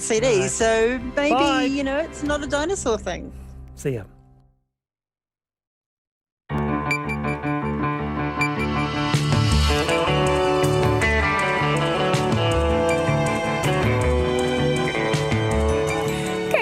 CD, Right. so maybe, Bye. it's not a dinosaur thing. See ya.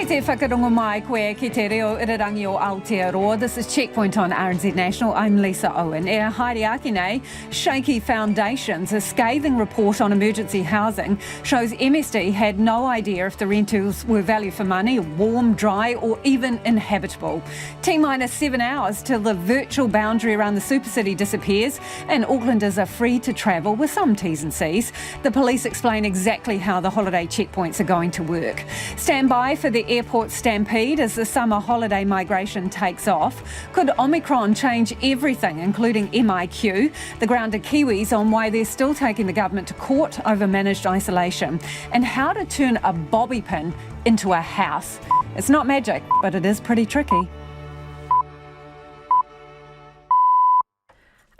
Te whakarongo mai koe ki te reo irirangi o Aotearoa. This is Checkpoint on RNZ National. I'm Lisa Owen. E haere ake nei, shaky foundations. A scathing report on emergency housing shows MSD had no idea if the rentals were value for money, warm, dry or even inhabitable. T-minus 7 hours till the virtual boundary around the supercity disappears and Aucklanders are free to travel with some T's and C's. The police explain exactly how the holiday checkpoints are going to work. Stand by for the airport stampede as the summer holiday migration takes off. Could Omicron change everything, including MIQ? The grounded Kiwis on why they're still taking the government to court over managed isolation. And how to turn a bobby pin into a house. It's not magic, but it is pretty tricky.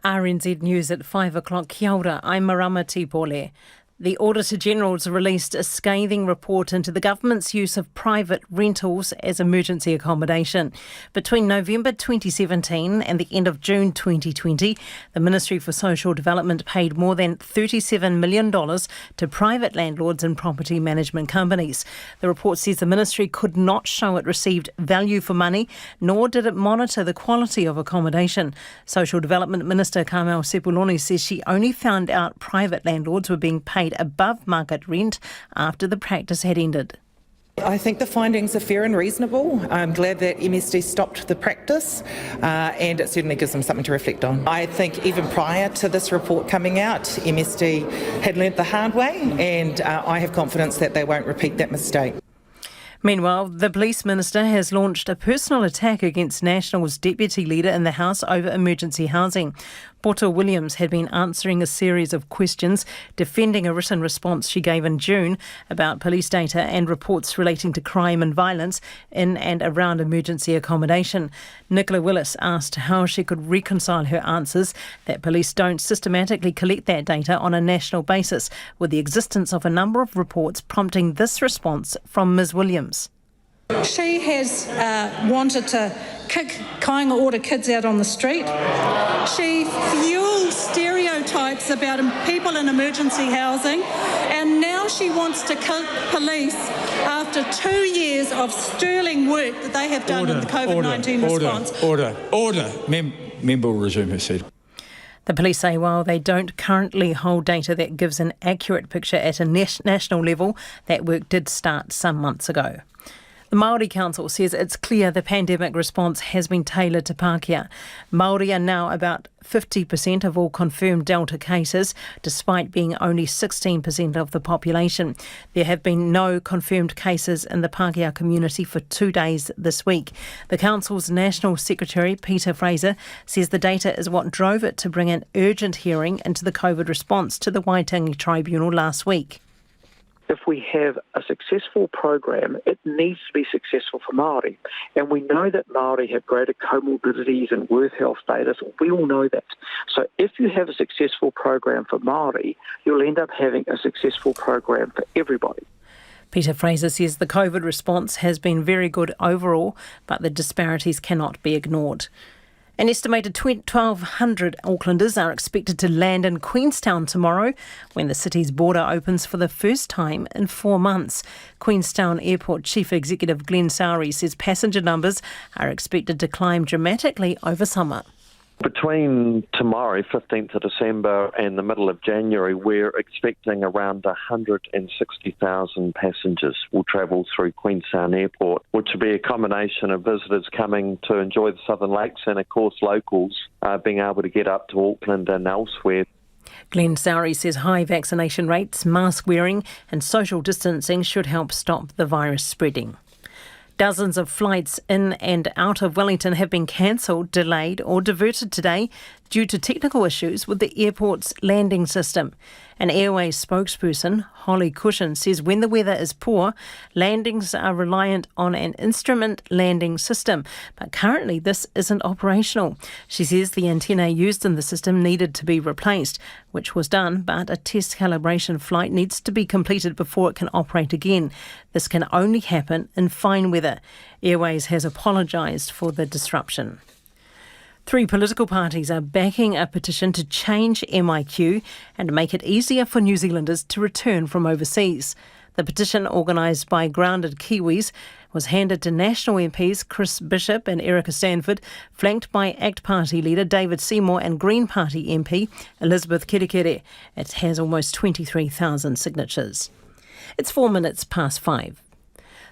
RNZ News at 5 o'clock. Kia ora, I'm Marama Tipole. The Auditor-General's released a scathing report into the government's use of private rentals as emergency accommodation. Between November 2017 and the end of June 2020, the Ministry for Social Development paid more than $37 million to private landlords and property management companies. The report says the ministry could not show it received value for money, nor did it monitor the quality of accommodation. Social Development Minister Carmel Sepuloni says she only found out private landlords were being paid above market rent after the practice had ended. I think the findings are fair and reasonable. I'm glad that MSD stopped the practice and it certainly gives them something to reflect on. I think even prior to this report coming out, MSD had learnt the hard way and I have confidence that they won't repeat that mistake. Meanwhile, the Police Minister has launched a personal attack against National's Deputy Leader in the House over emergency housing. Poto Williams had been answering a series of questions, defending a written response she gave in June about police data and reports relating to crime and violence in and around emergency accommodation. Nicola Willis asked how she could reconcile her answers that police don't systematically collect that data on a national basis with the existence of a number of reports prompting this response from Ms Williams. She has wanted to kick kāinga order kids out on the street. She fuels stereotypes about people in emergency housing, and now she wants to kill police after 2 years of sterling work that they have done in the COVID-19 response. Order. Member will resume her seat. The police say while they don't currently hold data that gives an accurate picture at a national level, that work did start some months ago. The Maori Council says it's clear the pandemic response has been tailored to Pākehā. Maori are now about 50% of all confirmed Delta cases, despite being only 16% of the population. There have been no confirmed cases in the Pākehā community for 2 days this week. The Council's National Secretary, Peter Fraser, says the data is what drove it to bring an urgent hearing into the COVID response to the Waitangi Tribunal last week. If we have a successful program, it needs to be successful for Māori. And we know that Māori have greater comorbidities and worse health status. We all know that. So if you have a successful program for Māori, you'll end up having a successful program for everybody. Peter Fraser says the COVID response has been very good overall, but the disparities cannot be ignored. An estimated 1,200 Aucklanders are expected to land in Queenstown tomorrow when the city's border opens for the first time in 4 months. Queenstown Airport Chief Executive Glenn Sowry says passenger numbers are expected to climb dramatically over summer. Between tomorrow, 15th of December, and the middle of January, we're expecting around 160,000 passengers will travel through Queenstown Airport, which will be a combination of visitors coming to enjoy the Southern Lakes and, of course, locals being able to get up to Auckland and elsewhere. Glenn Sowry says high vaccination rates, mask wearing and social distancing should help stop the virus spreading. Dozens of flights in and out of Wellington have been cancelled, delayed or diverted today due to technical issues with the airport's landing system. An Airways spokesperson, Holly Cushion, says when the weather is poor, landings are reliant on an instrument landing system, but currently this isn't operational. She says the antennae used in the system needed to be replaced, which was done, but a test calibration flight needs to be completed before it can operate again. This can only happen in fine weather. Airways has apologised for the disruption. 3 political parties are backing a petition to change MIQ and make it easier for New Zealanders to return from overseas. The petition, organised by grounded Kiwis, was handed to National MPs Chris Bishop and Erica Sanford, flanked by ACT Party leader David Seymour and Green Party MP Elizabeth Kerekere. It has almost 23,000 signatures. It's 4 minutes past 5.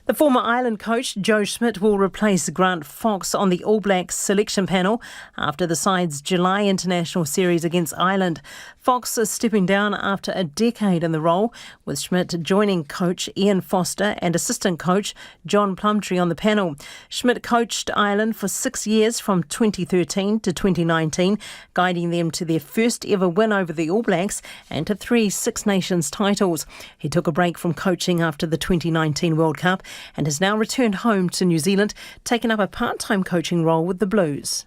The former Ireland coach Joe Schmidt will replace Grant Fox on the All Blacks selection panel after the side's July international series against Ireland. Fox is stepping down after a decade in the role, with Schmidt joining coach Ian Foster and assistant coach John Plumtree on the panel. Schmidt coached Ireland for 6 years from 2013 to 2019, guiding them to their first ever win over the All Blacks and to 3 Six Nations titles. He took a break from coaching after the 2019 World Cup and has now returned home to New Zealand, taking up a part-time coaching role with the Blues.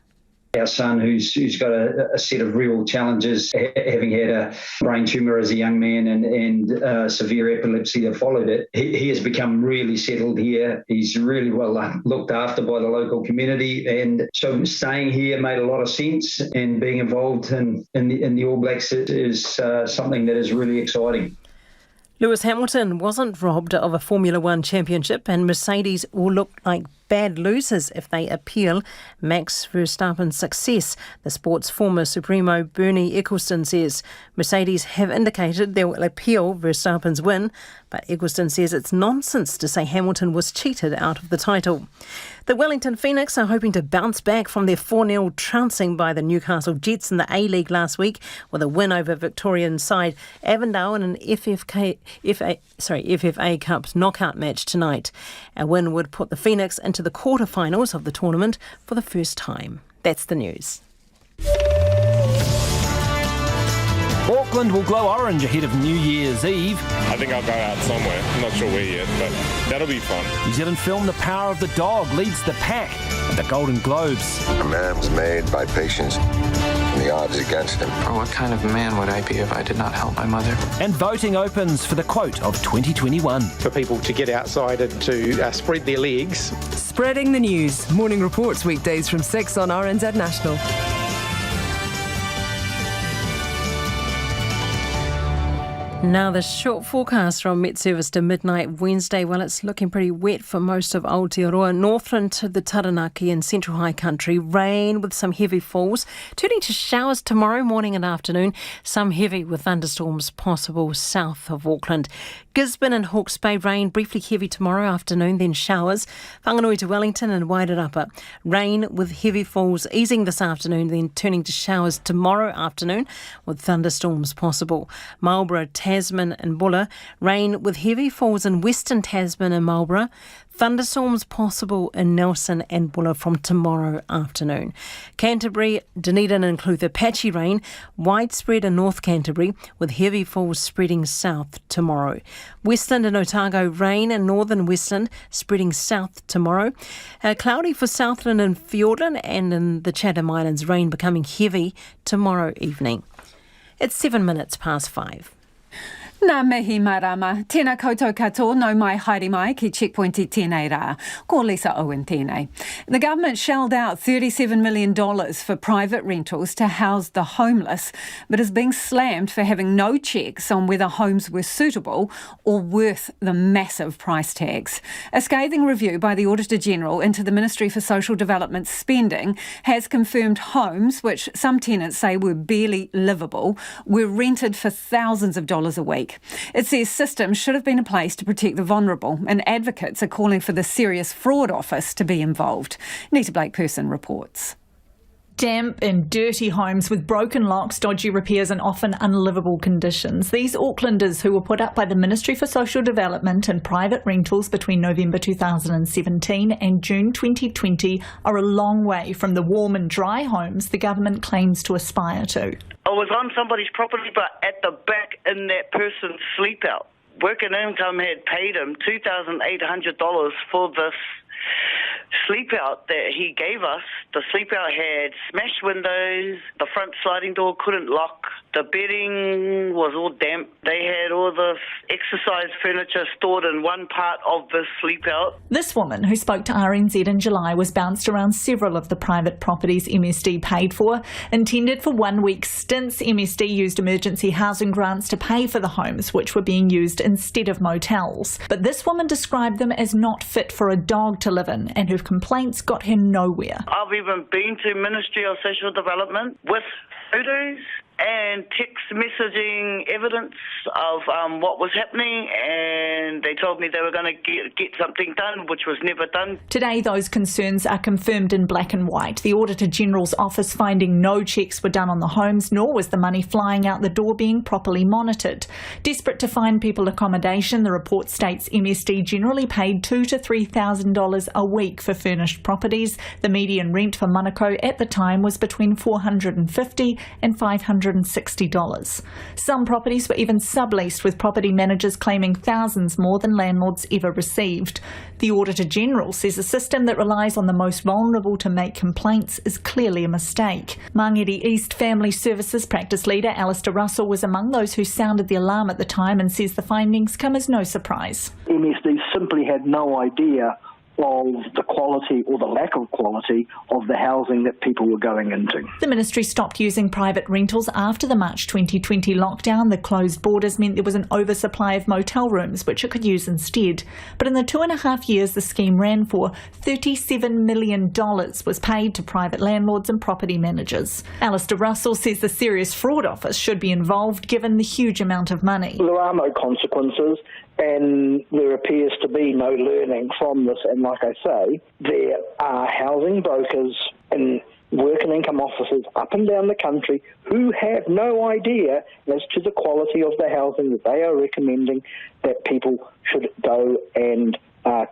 Our son, who's got a set of real challenges, having had a brain tumour as a young man and severe epilepsy that followed it, he has become really settled here. He's really well looked after by the local community, and so staying here made a lot of sense, and being involved in the All Blacks is something that is really exciting. Lewis Hamilton wasn't robbed of a Formula One championship, and Mercedes will look like bad losers if they appeal Max Verstappen's success. The sport's former Supremo Bernie Ecclestone says Mercedes have indicated they will appeal Verstappen's win, but Ecclestone says it's nonsense to say Hamilton was cheated out of the title. The Wellington Phoenix are hoping to bounce back from their 4-0 trouncing by the Newcastle Jets in the A-League last week with a win over Victorian side Avondale in an FFA Cup knockout match tonight. A win would put the Phoenix into the quarterfinals of the tournament for the first time. That's the news. Auckland will glow orange ahead of New Year's Eve. I think I'll go out somewhere. I'm not sure where yet, but that'll be fun. New Zealand film The Power of the Dog leads the pack at the Golden Globes. A man's made by patience, and the odds against him. For what kind of man would I be if I did not help my mother? And voting opens for the quote of 2021. For people to get outside and to spread their legs. Spreading the news. Morning reports weekdays from 6 on RNZ National. Now the short forecast from Met Service to midnight Wednesday. Well, it's looking pretty wet for most of Aotearoa. Northland to the Taranaki and Central High Country. Rain with some heavy falls. Turning to showers tomorrow morning and afternoon. Some heavy with thunderstorms possible south of Auckland. Gisborne and Hawke's Bay rain. Briefly heavy tomorrow afternoon, then showers. Whanganui to Wellington and Wairarapa. Rain with heavy falls easing this afternoon, then turning to showers tomorrow afternoon with thunderstorms possible. Marlborough, Tasman and Bulla, rain with heavy falls in Western Tasman and Marlborough. Thunderstorms possible in Nelson and Bulla from tomorrow afternoon. Canterbury, Dunedin and Clutha, patchy rain, widespread in North Canterbury with heavy falls spreading south tomorrow. Westland and Otago, rain in northern Westland spreading south tomorrow. Cloudy for Southland and Fiordland, and in the Chatham Islands, rain becoming heavy tomorrow evening. It's 7 minutes past 5. Nā mihi marama, tēnā koutou katoa, no mai haere mai ki checkpoint I tēnei rā. Ko Lisa Owen tēnei. The government shelled out $37 million for private rentals to house the homeless, but is being slammed for having no checks on whether homes were suitable or worth the massive price tags. A scathing review by the Auditor-General into the Ministry for Social Development's spending has confirmed homes, which some tenants say were barely livable, were rented for thousands of dollars a week. It says systems should have been in place to protect the vulnerable, and advocates are calling for the Serious Fraud Office to be involved. Nita Blake-Person reports. Damp and dirty homes with broken locks, dodgy repairs and often unlivable conditions. These Aucklanders who were put up by the Ministry for Social Development in private rentals between November 2017 and June 2020 are a long way from the warm and dry homes the government claims to aspire to. I was on somebody's property, but at the back in that person's sleep out. Work and Income had paid him $2,800 for this sleep out that he gave us. The sleep out had smashed windows, the front sliding door couldn't lock, the bedding was all damp. They had all the exercise furniture stored in one part of the sleep out. This woman, who spoke to RNZ in July, was bounced around several of the private properties MSD paid for. Intended for 1 week stints, MSD used emergency housing grants to pay for the homes, which were being used instead of motels. But this woman described them as not fit for a dog to live in, and her complaints got her nowhere. I've even been to Ministry of Social Development with photos and text messaging evidence of what was happening, and they told me they were going to get something done, which was never done. Today, those concerns are confirmed in black and white. The Auditor General's office finding no checks were done on the homes, nor was the money flying out the door being properly monitored. Desperate to find people accommodation, the report states MSD generally paid $2,000 to $3,000 a week for furnished properties. The median rent for Manukau at the time was between $450 and $560. Some properties were even subleased, with property managers claiming thousands more than landlords ever received. The Auditor General says a system that relies on the most vulnerable to make complaints is clearly a mistake. Mangere East Family Services practice leader Alistair Russell was among those who sounded the alarm at the time and says the findings come as no surprise. MSD simply had no idea of the quality or the lack of quality of the housing that people were going into. The ministry stopped using private rentals after the March 2020 lockdown. The closed borders meant there was an oversupply of motel rooms, which it could use instead. But in the 2.5 years the scheme ran for, $37 million was paid to private landlords and property managers. Alistair Russell says the Serious Fraud Office should be involved given the huge amount of money. There are no consequences, and there appears to be no learning from this. And like I say, there are housing brokers and work and income officers up and down the country who have no idea as to the quality of the housing that they are recommending that people should go and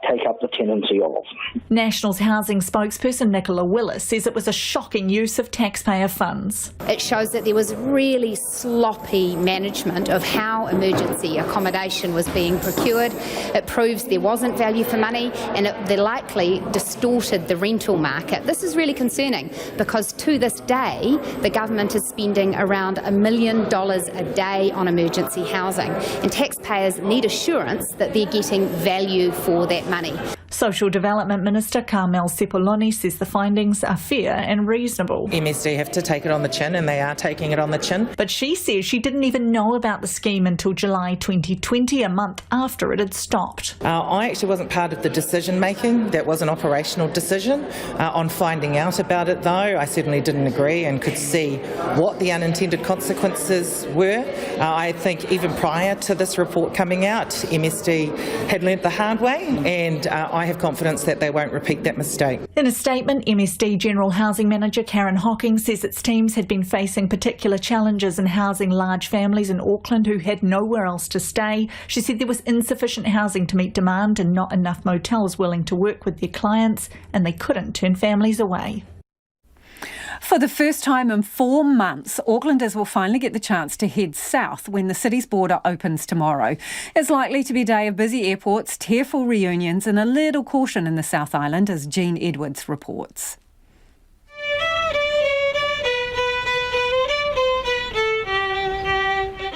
take up the tenancy of. National's housing spokesperson Nicola Willis says it was a shocking use of taxpayer funds. It shows that there was really sloppy management of how emergency accommodation was being procured. It proves there wasn't value for money, and they likely distorted the rental market. This is really concerning because to this day the government is spending around $1 million a day on emergency housing, and taxpayers need assurance that they're getting value for that money. Social Development Minister Carmel Sepuloni says the findings are fair and reasonable. MSD have to take it on the chin, and they are taking it on the chin. But she says she didn't even know about the scheme until July 2020, a month after it had stopped. I actually wasn't part of the decision making. That was an operational decision. On finding out about it, though, I certainly didn't agree and could see what the unintended consequences were. I think even prior to this report coming out, MSD had learnt the hard way, and I have confidence that they won't repeat that mistake. In a statement, MSD General Housing Manager Karen Hocking says its teams had been facing particular challenges in housing large families in Auckland who had nowhere else to stay. She said there was insufficient housing to meet demand and not enough motels willing to work with their clients, and they couldn't turn families away. For the first time in 4 months, Aucklanders will finally get the chance to head south when the city's border opens tomorrow. It's likely to be a day of busy airports, tearful reunions and a little caution in the South Island, as Jean Edwards reports.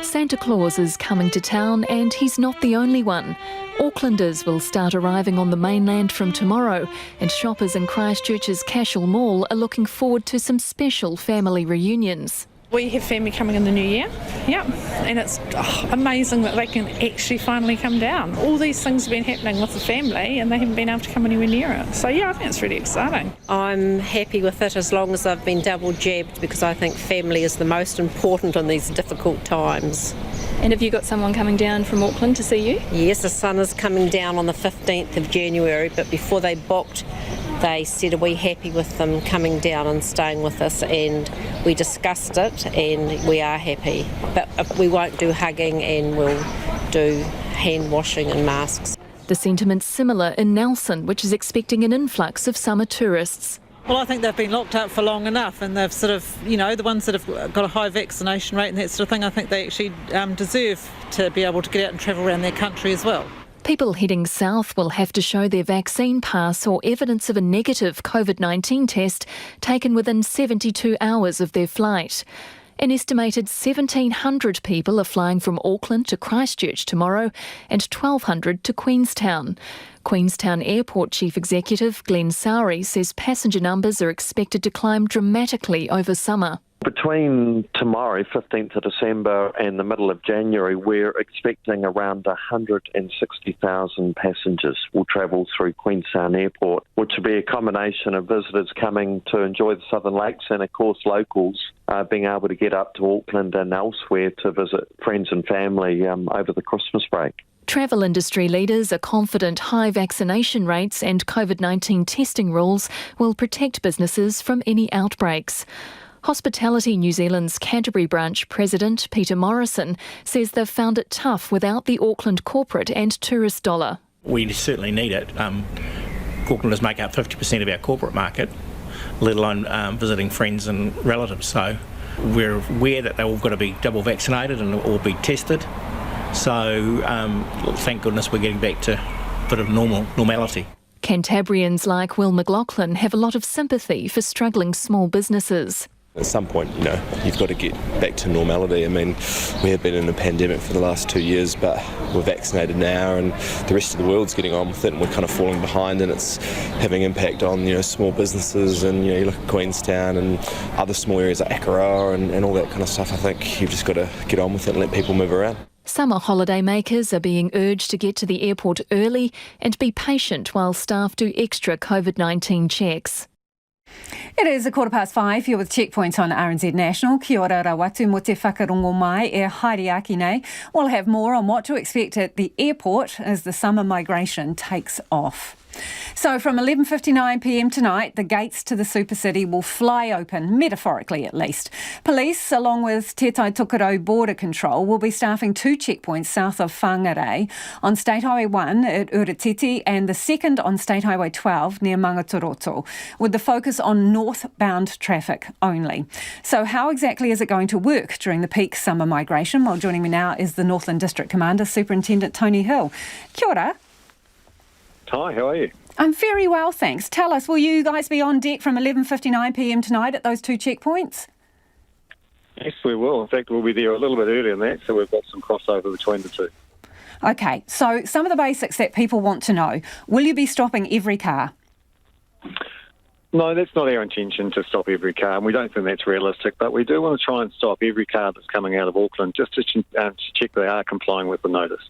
Santa Claus is coming to town, and he's not the only one. Aucklanders will start arriving on the mainland from tomorrow, and shoppers in Christchurch's Cashel Mall are looking forward to some special family reunions. We have family coming in the new year, and it's amazing that they can actually finally come down. All these things have been happening with the family and they haven't been able to come anywhere near it. So I think it's really exciting. I'm happy with it as long as I've been double jabbed, because I think family is the most important in these difficult times. And have you got someone coming down from Auckland to see you? Yes, the son is coming down on the 15th of January, but before they booked, They said, are we happy with them coming down and staying with us? And we discussed it and we are happy. But we won't do hugging and we'll do hand washing and masks. The sentiment's similar in Nelson, which is expecting an influx of summer tourists. Well, I think they've been locked up for long enough, and they've sort of, the ones that have got a high vaccination rate and that sort of thing, I think they actually deserve to be able to get out and travel around their country as well. People heading south will have to show their vaccine pass or evidence of a negative COVID-19 test taken within 72 hours of their flight. An estimated 1,700 people are flying from Auckland to Christchurch tomorrow and 1,200 to Queenstown. Queenstown Airport Chief Executive Glenn Sowry says passenger numbers are expected to climb dramatically over summer. Between tomorrow, 15th of December, and the middle of January, we're expecting around 160,000 passengers will travel through Queenstown Airport, which will be a combination of visitors coming to enjoy the Southern Lakes and, of course, locals being able to get up to Auckland and elsewhere to visit friends and family over the Christmas break. Travel industry leaders are confident high vaccination rates and COVID-19 testing rules will protect businesses from any outbreaks. Hospitality New Zealand's Canterbury branch president Peter Morrison says they've found it tough without the Auckland corporate and tourist dollar. We certainly need it. Aucklanders make up 50% of our corporate market, let alone visiting friends and relatives. So we're aware that they've all got to be double vaccinated and all be tested. So thank goodness we're getting back to a bit of normality. Cantabrians like Will McLaughlin have a lot of sympathy for struggling small businesses. At some point, you've got to get back to normality. I mean, we have been in a pandemic for the last 2 years, but we're vaccinated now and the rest of the world's getting on with it and we're kind of falling behind, and it's having impact on, small businesses. And, you look at Queenstown and other small areas like Akaroa and all that kind of stuff. I think you've just got to get on with it and let people move around. Summer holiday makers are being urged to get to the airport early and be patient while staff do extra COVID-19 checks. It is 5:15. You're with Checkpoint on RNZ National. Kia ora rawatu mo te whakarongo mai e haere aki nei. We'll have more on what to expect at the airport as the summer migration takes off. So from 11:59pm tonight, the gates to the supercity will fly open, metaphorically at least. Police, along with Te Tai Tokerau Border Control, will be staffing 2 checkpoints south of Whangarei on State Highway 1 at Uretiti and the second on State Highway 12 near Mangatoroto, with the focus on northbound traffic only. So how exactly is it going to work during the peak summer migration? Well, joining me now is the Northland District Commander, Superintendent Tony Hill. Kia ora. Hi, how are you? I'm very well, thanks. Tell us, will you guys be on deck from 11:59pm tonight at those 2 checkpoints? Yes, we will. In fact, we'll be there a little bit earlier than that, so we've got some crossover between the two. OK, so some of the basics that people want to know. Will you be stopping every car? No, that's not our intention to stop every car, and we don't think that's realistic, but we do want to try and stop every car that's coming out of Auckland just to check they are complying with the notice.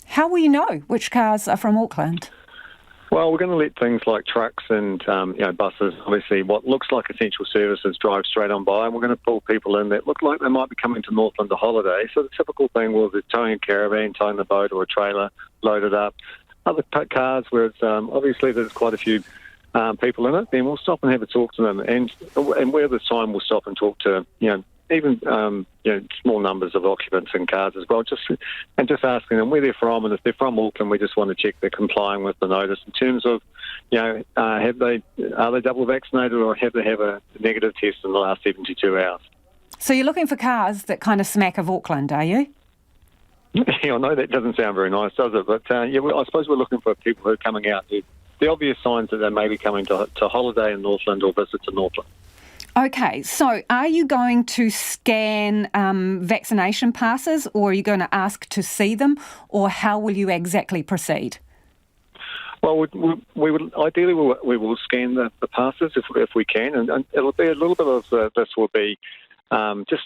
How will you know which cars are from Auckland? Well, we're going to let things like trucks and buses, obviously what looks like essential services, drive straight on by, and we're going to pull people in that look like they might be coming to Northland to holiday. So the typical thing was they're towing a caravan, towing the boat or a trailer, loaded up. Other cars where it's obviously there's quite a few people in it, then we'll stop and have a talk to them. And where there's time, we'll stop and talk to, even small numbers of occupants in cars as well, just asking them where they're from, and if they're from Auckland, we just want to check they're complying with the notice in terms of, are they double vaccinated or have they have a negative test in the last 72 hours? So you're looking for cars that kind of smack of Auckland, are you? I know that doesn't sound very nice, does it? But I suppose we're looking for people who are coming out. The obvious signs that they may be coming to holiday in Northland or visit to Northland. OK, so are you going to scan vaccination passes, or are you going to ask to see them, or how will you exactly proceed? Well, we would ideally we will scan the passes if we can, and it'll be a little bit of this will be just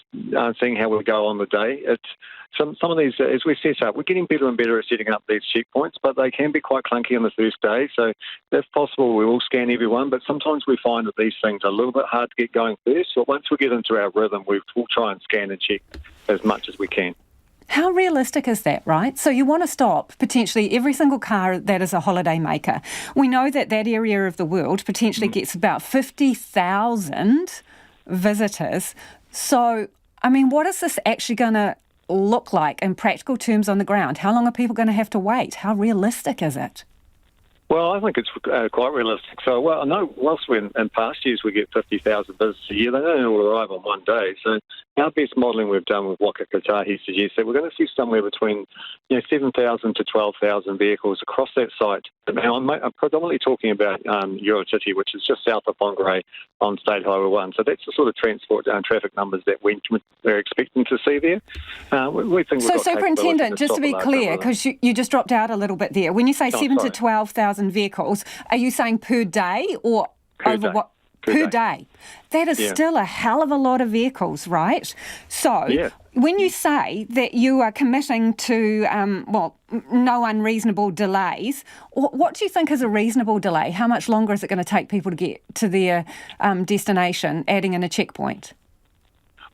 seeing how we go on the day. Some of these, as we set up, we're getting better and better at setting up these checkpoints, but they can be quite clunky on the first day. So if possible, we will scan everyone, but sometimes we find that these things are a little bit hard to get going first. But once we get into our rhythm, we'll try and scan and check as much as we can. How realistic is that, right? So you want to stop potentially every single car that is a holiday maker. We know that that area of the world potentially gets about 50,000 visitors. So, I mean, what is this actually going to look like in practical terms on the ground? How long are people going to have to wait? How realistic is it? Well, I think it's quite realistic. So, well, I know whilst in past years we get 50,000 visitors a year, they don't all arrive on one day. So our best modelling we've done with Waka Kotahi suggests that we're going to see somewhere between 7,000 to 12,000 vehicles across that site. Now, I'm predominantly talking about Eurocity, which is just south of Whangarei on State Highway 1. So that's the sort of transport traffic numbers that we're expecting to see there. We think so, Superintendent, just to be clear, because you just dropped out a little bit there, when you say 7,000 to 12,000 vehicles, are you saying per day or over what? Per day. That is still a hell of a lot of vehicles, right? So when you say that you are committing to, no unreasonable delays, what do you think is a reasonable delay? How much longer is it going to take people to get to their destination, adding in a checkpoint?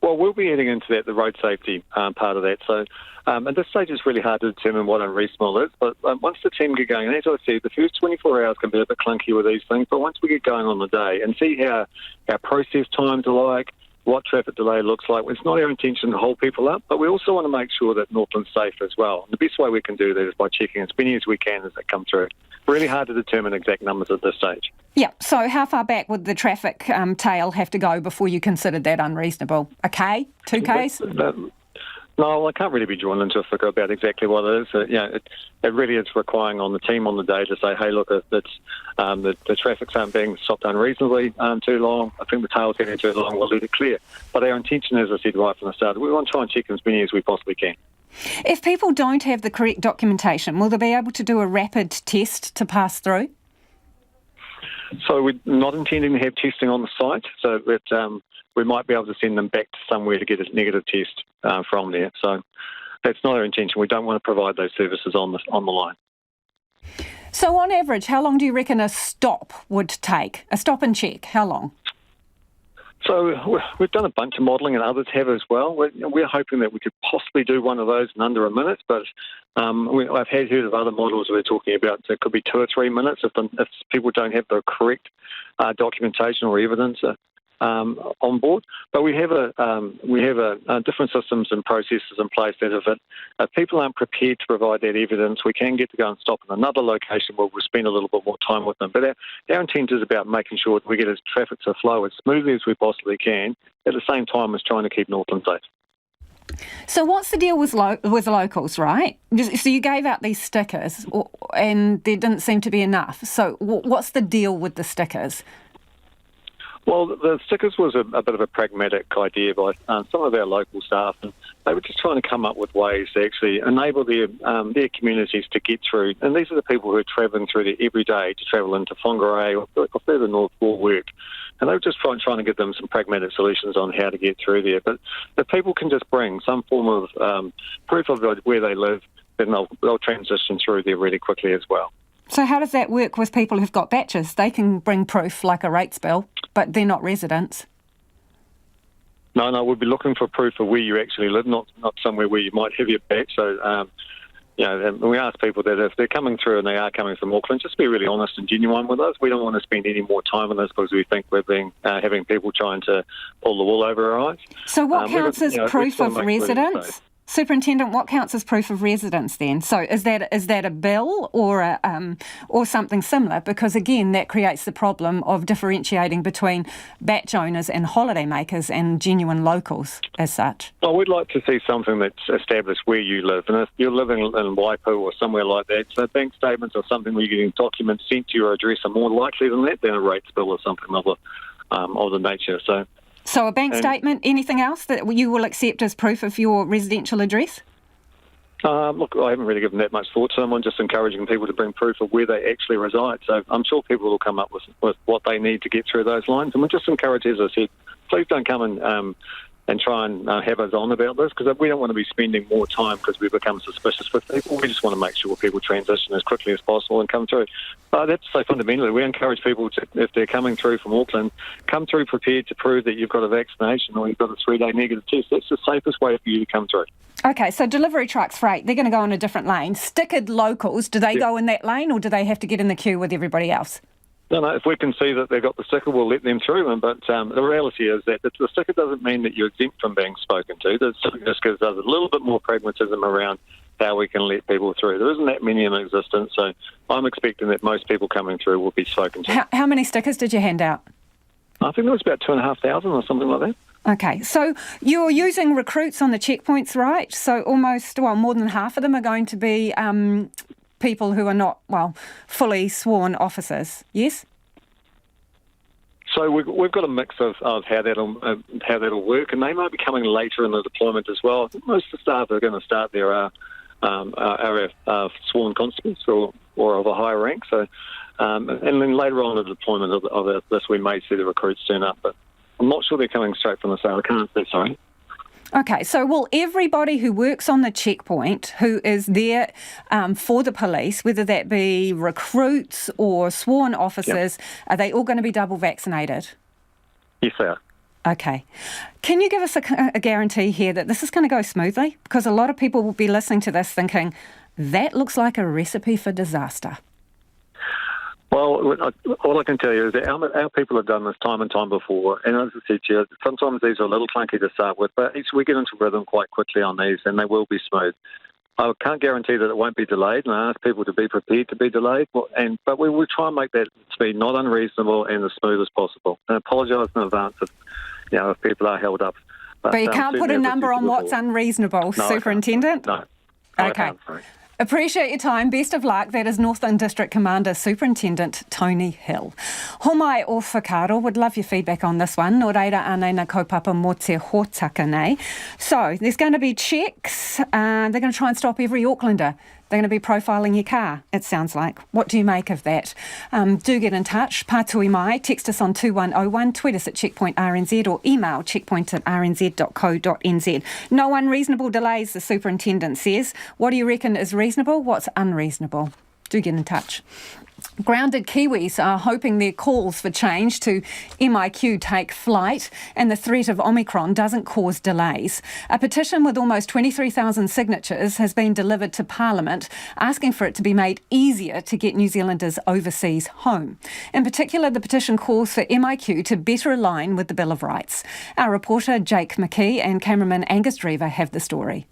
Well, we'll be adding into that the road safety part of that. So at this stage, it's really hard to determine what unreasonable is. But once the team get going, and as I said, the first 24 hours can be a bit clunky with these things. But once we get going on the day and see how our process times are like, what traffic delay looks like, it's not our intention to hold people up, but we also want to make sure that Northland's safe as well. And the best way we can do that is by checking as many as we can as they come through. Really hard to determine exact numbers at this stage. Yeah, so how far back would the traffic tail have to go before you considered that unreasonable? A K? 2 Ks? No, I can't really be drawn into a figure about exactly what it is. It really is requiring on the team on the day to say, hey, look, it's, the traffic's aren't being stopped unreasonably too long. I think the tail's getting too long. We'll let it clear. But our intention, as I said right from the start, we want to try and check as many as we possibly can. If people don't have the correct documentation, will they be able to do a rapid test to pass through? So we're not intending to have testing on the site, so that we might be able to send them back to somewhere to get a negative test from there. So that's not our intention. We don't want to provide those services on the line. So on average, how long do you reckon a stop would take? A stop and check, how long? So we've done a bunch of modelling and others have as well. We're hoping that we could possibly do one of those in under a minute, but I've heard of other models we're talking about. So it could be 2 or 3 minutes if people don't have the correct documentation or evidence on board. But we have different systems and processes in place that if people aren't prepared to provide that evidence, we can get to go and stop in another location where we'll spend a little bit more time with them. But our intent is about making sure that we get traffic to flow as smoothly as we possibly can, at the same time as trying to keep Northland safe. So what's the deal with locals, right? So you gave out these stickers and there didn't seem to be enough. So what's the deal with the stickers? Well, the stickers was a bit of a pragmatic idea by some of our local staff, and they were just trying to come up with ways to actually enable their communities to get through. And these are the people who are travelling through there every day to travel into Whangarei or further north for work. And they were just trying to give them some pragmatic solutions on how to get through there. But if people can just bring some form of proof of where they live, then they'll transition through there really quickly as well. So how does that work with people who've got batches? They can bring proof like a rates bill, but they're not residents. No, we'll be looking for proof of where you actually live, not somewhere where you might have your batch. So, we ask people that if they're coming through and they are coming from Auckland, just be really honest and genuine with us. We don't want to spend any more time on this because we think we're having people trying to pull the wool over our eyes. So what counts as proof of residence? Superintendent, what counts as proof of residence then? So is that a bill or or something similar? Because again, that creates the problem of differentiating between batch owners and holiday makers and genuine locals as such. Well, we'd like to see something that's established where you live. And if you're living in Waipu or somewhere like that, so bank statements or something where you're getting documents sent to your address are more likely than a rates bill or something of the nature. So a bank statement, anything else that you will accept as proof of your residential address? Look, I haven't really given that much thought to them. I'm just encouraging people to bring proof of where they actually reside. So I'm sure people will come up with what they need to get through those lines. And we just encourage, as I said, please don't come and and try and have us on about this, because we don't want to be spending more time because we become suspicious with people. We just want to make sure people transition as quickly as possible and come through. That's so fundamentally, we encourage people to, if they're coming through from Auckland, come through prepared to prove that you've got a vaccination or you've got a 3-day negative test. That's the safest way for you to come through. Okay, so delivery trucks, freight, they're going to go in a different lane. Stickered locals, do they go in that lane or do they have to get in the queue with everybody else? No, if we can see that they've got the sticker, we'll let them through. But the reality is that the sticker doesn't mean that you're exempt from being spoken to. The sticker just gives us a little bit more pragmatism around how we can let people through. There isn't that many in existence, so I'm expecting that most people coming through will be spoken to. How many stickers did you hand out? I think there was about 2,500 or something like that. Okay, so you're using recruits on the checkpoints, right? So almost, more than half of them are going to be people who are not, fully sworn officers, yes? So we've got a mix of how that'll work, and they might be coming later in the deployment as well. Most of the staff are going to start there are sworn constables or of a higher rank. So, and then later on in the deployment of this, we may see the recruits turn up, but I'm not sure they're coming straight from the sale. I can't say sorry. Okay, so will everybody who works on the checkpoint, who is there for the police, whether that be recruits or sworn officers, are they all going to be double vaccinated? Yes, they are. Okay. Can you give us a guarantee here that this is going to go smoothly? Because a lot of people will be listening to this thinking, that looks like a recipe for disaster. Well, all I can tell you is that our people have done this time and time before, and as I said to you, sometimes these are a little clunky to start with, but we get into rhythm quite quickly on these, and they will be smooth. I can't guarantee that it won't be delayed, and I ask people to be prepared to be delayed, but we will try and make that speed not unreasonable and as smooth as possible. And I apologise in advance if people are held up. But you can't put a number on what's unreasonable, no, Superintendent? No. Okay. Appreciate your time. Best of luck. That is Northland District Commander Superintendent Tony Hill. Homai o whakaro, would love your feedback on this one. Nō reira anei na kaupapa mō te hōtaka nei. So, there's going to be checks. They're going to try and stop every Aucklander. They're going to be profiling your car, it sounds like. What do you make of that? Do get in touch. Pātui mai. Text us on 2101, tweet us at Checkpoint RNZ or email checkpoint@rnz.co.nz. No unreasonable delays, the superintendent says. What do you reckon is reasonable? What's unreasonable? Do get in touch. Grounded Kiwis are hoping their calls for change to MIQ take flight and the threat of Omicron doesn't cause delays. A petition with almost 23,000 signatures has been delivered to Parliament asking for it to be made easier to get New Zealanders overseas home. In particular, the petition calls for MIQ to better align with the Bill of Rights. Our reporter Jake McKee and cameraman Angus Drever have the story.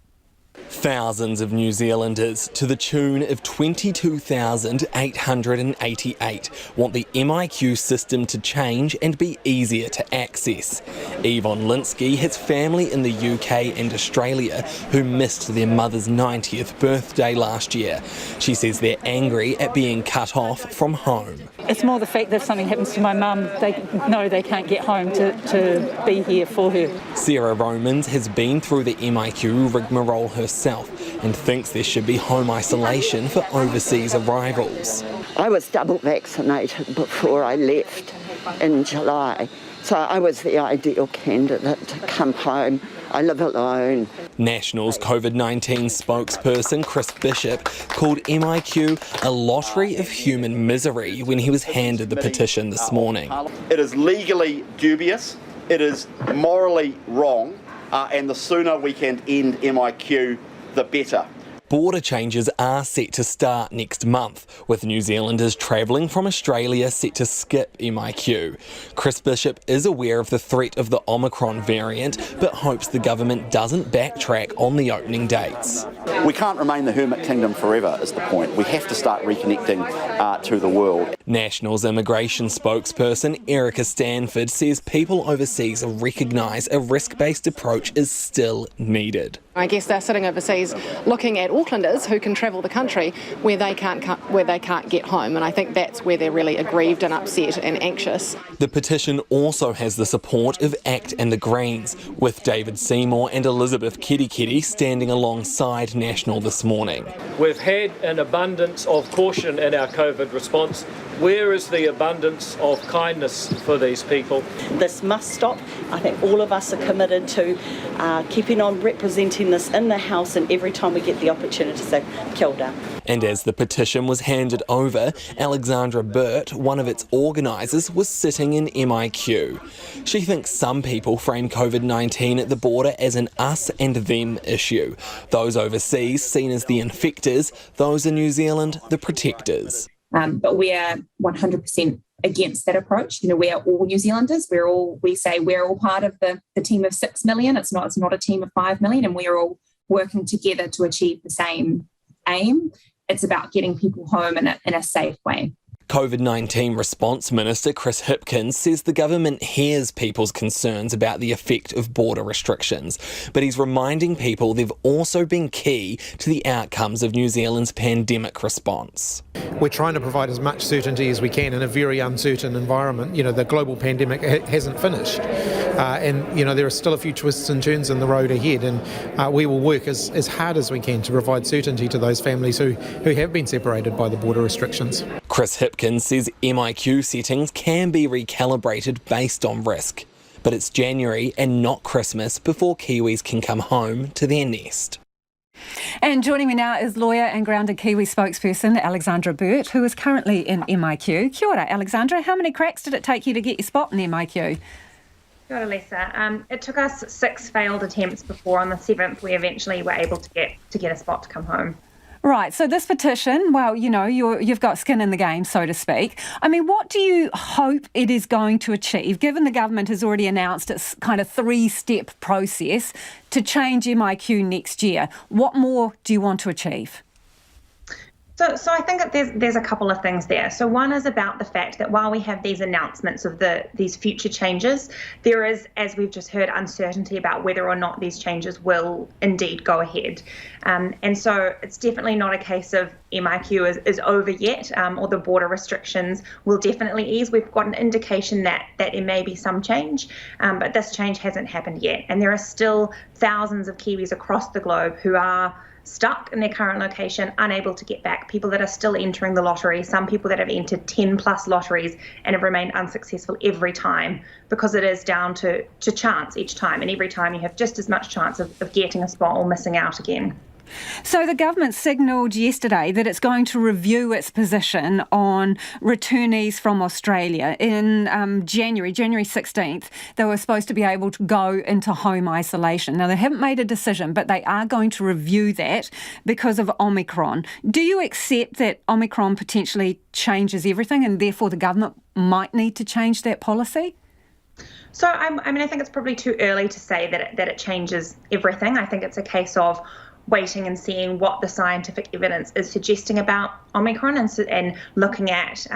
Thousands of New Zealanders, to the tune of 22,888, want the MIQ system to change and be easier to access. Yvonne Linsky has family in the UK and Australia who missed their mother's 90th birthday last year. She says they're angry at being cut off from home. It's more the fact that if something happens to my mum, they know they can't get home to be here for her. Sarah Romans has been through the MIQ rigmarole herself and thinks there should be home isolation for overseas arrivals. I was double vaccinated before I left in July, so I was the ideal candidate to come home. I live alone. National's COVID-19 spokesperson Chris Bishop called MIQ a lottery of human misery when he was handed the petition this morning. It is legally dubious, it is morally wrong, and the sooner we can end MIQ, the better. Border changes are set to start next month, with New Zealanders travelling from Australia set to skip MIQ. Chris Bishop is aware of the threat of the Omicron variant, but hopes the government doesn't backtrack on the opening dates. We can't remain the hermit kingdom forever, is the point. We have to start reconnecting to the world. National's immigration spokesperson Erica Stanford says people overseas recognise a risk-based approach is still needed. I guess they're sitting overseas looking at Aucklanders who can travel the country where they can't get home, and I think that's where they're really aggrieved and upset and anxious. The petition also has the support of ACT and the Greens, with David Seymour and Elizabeth Ketiketi standing alongside National this morning. We've had an abundance of caution in our COVID response. Where is the abundance of kindness for these people? This must stop. I think all of us are committed to keeping on representing this in the House, and every time we get the opportunity to say, kia ora. And as the petition was handed over, Alexandra Burt, one of its organisers, was sitting in MIQ. She thinks some people frame COVID-19 at the border as an us and them issue. Those overseas seen as the infectors, those in New Zealand the protectors. But we are 100% against that approach. We are all New Zealanders. We say we're all part of the team of 6 million. It's not a team of 5 million, and we're all working together to achieve the same aim. It's about getting people home in a safe way. COVID-19 Response Minister Chris Hipkins says the government hears people's concerns about the effect of border restrictions, but he's reminding people they've also been key to the outcomes of New Zealand's pandemic response. We're trying to provide as much certainty as we can in a very uncertain environment. The global pandemic hasn't finished, and there are still a few twists and turns in the road ahead, and we will work as hard as we can to provide certainty to those families who have been separated by the border restrictions. Chris Hipkins says MIQ settings can be recalibrated based on risk, but it's January and not Christmas before Kiwis can come home to their nest. And joining me now is lawyer and Grounded Kiwi spokesperson Alexandra Burt, who is currently in MIQ. Kia ora, Alexandra. How many cracks did it take you to get your spot in MIQ? Kia ora, Lisa. It took us 6 failed attempts before on the 7th we eventually were able to get a spot to come home. Right, so this petition, well, you've got skin in the game, so to speak. I mean, what do you hope it is going to achieve, given the government has already announced its kind of 3-step process to change MIQ next year? What more do you want to achieve? So I think that there's a couple of things there. So one is about the fact that while we have these announcements of these future changes, there is, as we've just heard, uncertainty about whether or not these changes will indeed go ahead. And so it's definitely not a case of MIQ is over yet, or the border restrictions will definitely ease. We've got an indication that there may be some change, but this change hasn't happened yet. And there are still thousands of Kiwis across the globe who are stuck in their current location, unable to get back, people that are still entering the lottery, some people that have entered 10 plus lotteries and have remained unsuccessful every time, because it is down to chance each time, and every time you have just as much chance of getting a spot or missing out again. So the government signalled yesterday that it's going to review its position on returnees from Australia. In January 16th, they were supposed to be able to go into home isolation. Now, they haven't made a decision, but they are going to review that because of Omicron. Do you accept that Omicron potentially changes everything and therefore the government might need to change that policy? So, I think it's probably too early to say that it changes everything. I think it's a case of waiting and seeing what the scientific evidence is suggesting about Omicron and looking at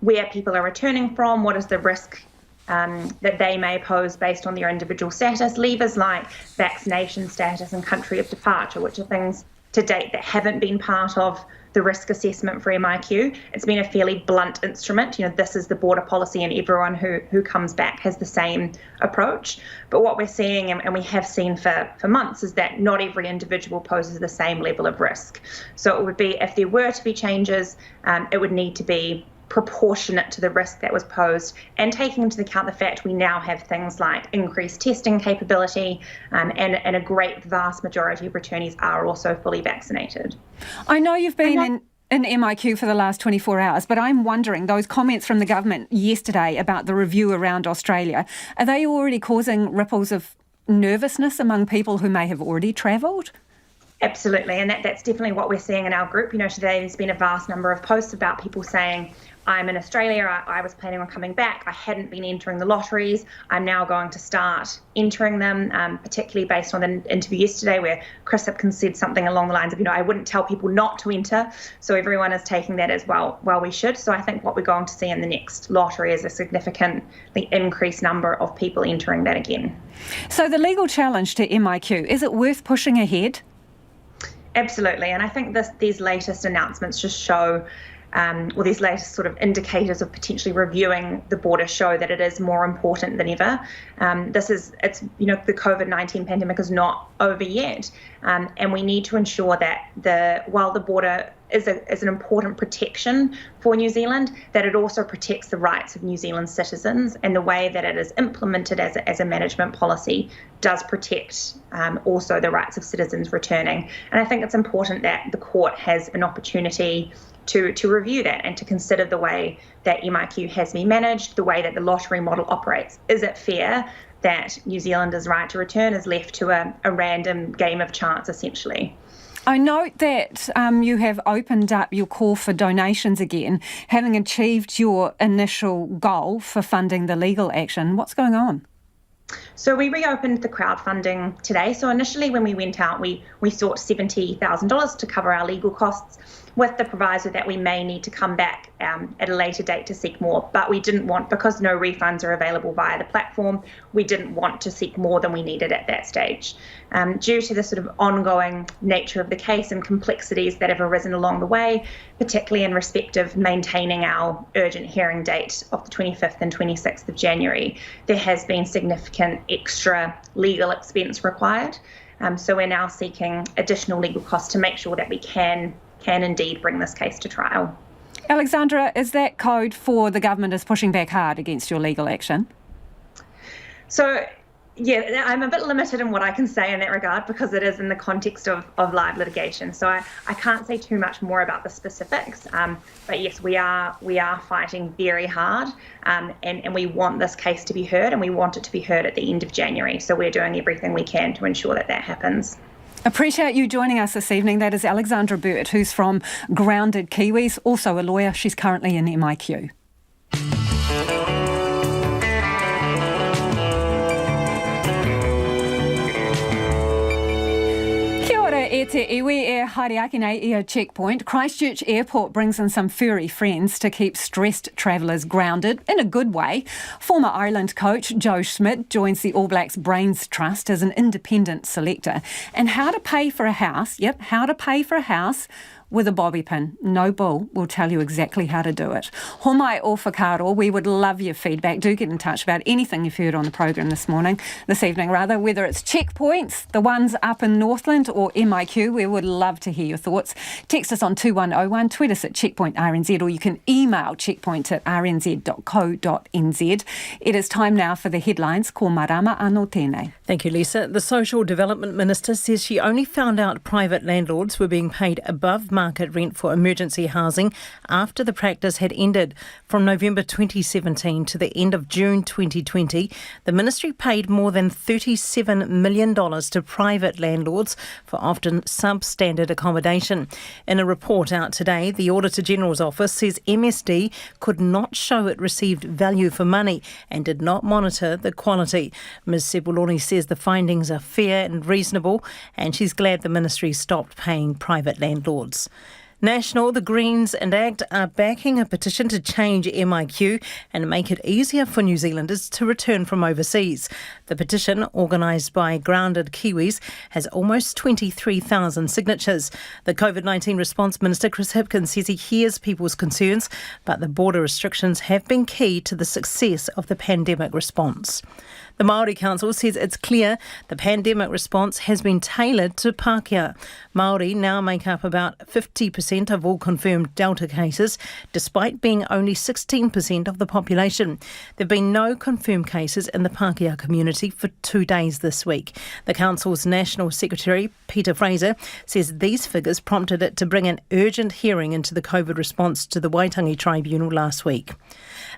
where people are returning from, what is the risk that they may pose based on their individual status, levers like vaccination status and country of departure, which are things to date that haven't been part of the risk assessment for MIQ. It's been a fairly blunt instrument. This is the border policy and everyone who comes back has the same approach. But what we're seeing, and we have seen for months, is that not every individual poses the same level of risk. So it would be, if there were to be changes, it would need to be proportionate to the risk that was posed, and taking into account the fact we now have things like increased testing capability, and a great vast majority of returnees are also fully vaccinated. I know you've been in MIQ for the last 24 hours, but I'm wondering, those comments from the government yesterday about the review around Australia, are they already causing ripples of nervousness among people who may have already travelled? Absolutely, and that's definitely what we're seeing in our group. Today there's been a vast number of posts about people saying, I'm in Australia, I was planning on coming back, I hadn't been entering the lotteries, I'm now going to start entering them, particularly based on an interview yesterday where Chris Hipkins said something along the lines of, I wouldn't tell people not to enter, so everyone is taking that as well we should. So I think what we're going to see in the next lottery is a significantly increased number of people entering that again. So the legal challenge to MIQ, is it worth pushing ahead? Absolutely, and I think these latest announcements just show or these latest sort of indicators of potentially reviewing the border show that it is more important than ever. The COVID-19 pandemic is not over yet, and we need to ensure that while the border is an important protection for New Zealand, that it also protects the rights of New Zealand citizens, and the way that it is implemented as a management policy does protect also the rights of citizens returning. And I think it's important that the court has an opportunity to review that and to consider the way that MIQ has been managed, the way that the lottery model operates. Is it fair that New Zealanders' right to return is left to a random game of chance, essentially? I note that you have opened up your call for donations again, having achieved your initial goal for funding the legal action. What's going on? So we reopened the crowdfunding today. So initially when we went out, we sought $70,000 to cover our legal costs, with the proviso that we may need to come back at a later date to seek more. But we didn't want, because no refunds are available via the platform, we didn't want to seek more than we needed at that stage. Due to the sort of ongoing nature of the case and complexities that have arisen along the way, particularly in respect of maintaining our urgent hearing date of the 25th and 26th of January, there has been significant extra legal expense required. So we're now seeking additional legal costs to make sure that we can indeed bring this case to trial. Alexandra, is that code for the government is pushing back hard against your legal action? So, yeah, I'm a bit limited in what I can say in that regard because it is in the context of live litigation. So I can't say too much more about the specifics. But yes, we are fighting very hard, and we want this case to be heard, and we want it to be heard at the end of January. So we're doing everything we can to ensure that happens. Appreciate you joining us this evening. That is Alexandra Burt, who's from Grounded Kiwis, also a lawyer. She's currently in MIQ. E te iwi e haere nei I a checkpoint. Christchurch Airport brings in some furry friends to keep stressed travellers grounded in a good way. Former Ireland coach Joe Schmidt joins the All Blacks Brains Trust as an independent selector. And how to pay for a house with a bobby pin. No bull. We'll tell you exactly how to do it. Homai o whakaro, we would love your feedback. Do get in touch about anything you've heard on the programme this evening, whether it's checkpoints, the ones up in Northland, or MIQ. We would love to hear your thoughts. Text us on 2101, tweet us at checkpointrnz, or you can email checkpoint@rnz.co.nz. It is time now for the headlines. Ko marama anō tēnei. Thank you, Lisa. The Social Development Minister says she only found out private landlords were being paid above market rent for emergency housing after the practice had ended. From November 2017 to the end of June 2020, the ministry paid more than $37 million to private landlords for often substandard accommodation. In a report out today, the Auditor General's Office says MSD could not show it received value for money and did not monitor the quality. Ms Sebuloni says the findings are fair and reasonable, and she's glad the ministry stopped paying private landlords. National, the Greens and ACT are backing a petition to change MIQ and make it easier for New Zealanders to return from overseas. The petition, organised by Grounded Kiwis, has almost 23,000 signatures. The COVID-19 Response Minister Chris Hipkins says he hears people's concerns, but the border restrictions have been key to the success of the pandemic response. The Maori Council says it's clear the pandemic response has been tailored to Pākehā. Maori now make up about 50% of all confirmed Delta cases, despite being only 16% of the population. There have been no confirmed cases in the Pākehā community for 2 days this week. The Council's National Secretary, Peter Fraser, says these figures prompted it to bring an urgent hearing into the COVID response to the Waitangi Tribunal last week.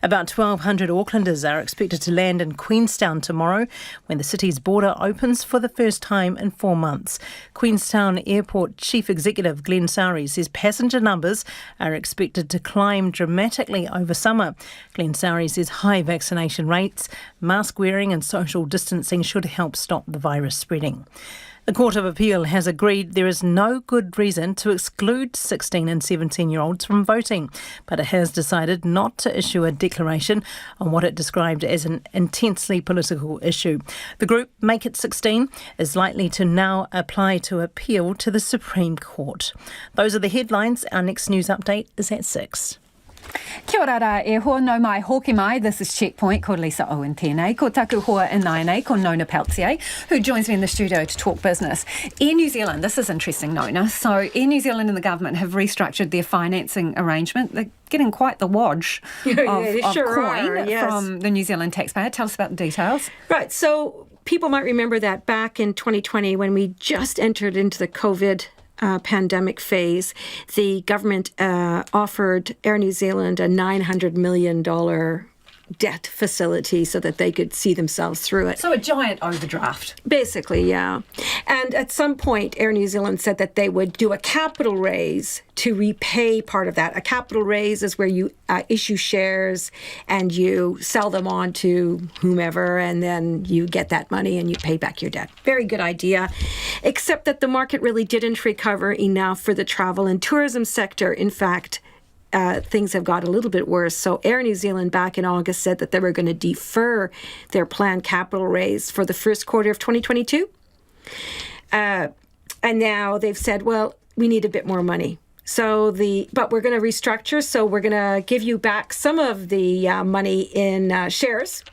About 1,200 Aucklanders are expected to land in Queenstown tomorrow when the city's border opens for the first time in 4 months. Queenstown Airport Chief Executive Glenn Sari says passenger numbers are expected to climb dramatically over summer. Glenn Sari says high vaccination rates, mask wearing and social distancing should help stop the virus spreading. The Court of Appeal has agreed there is no good reason to exclude 16 and 17-year-olds from voting, but it has decided not to issue a declaration on what it described as an intensely political issue. The group, Make It 16, is likely to now apply to appeal to the Supreme Court. Those are the headlines. Our next news update is at 6. Kia ora rā e hoa no mai hoki mai. This is Checkpoint. Ko Lisa Owen tēnei. Ko taku hoa inainei. Ko Nona Peltier, who joins me in the studio to talk business. Air New Zealand, this is interesting, Nona. So Air New Zealand and the government have restructured their financing arrangement. They're getting quite the wodge of coin from the New Zealand taxpayer. Tell us about the details. Right, so people might remember that back in 2020 when we just entered into the COVID pandemic phase, the government offered Air New Zealand a $900 million debt facility so that they could see themselves through it. So a giant overdraft. Basically, yeah. And at some point, Air New Zealand said that they would do a capital raise to repay part of that. A capital raise is where you issue shares and you sell them on to whomever, and then you get that money and you pay back your debt. Very good idea, except that the market really didn't recover enough for the travel and tourism sector. In fact, things have got a little bit worse. So Air New Zealand back in August said that they were going to defer their planned capital raise for the first quarter of 2022. And now they've said, well, we need a bit more money. But we're going to restructure. So we're going to give you back some of the money in shares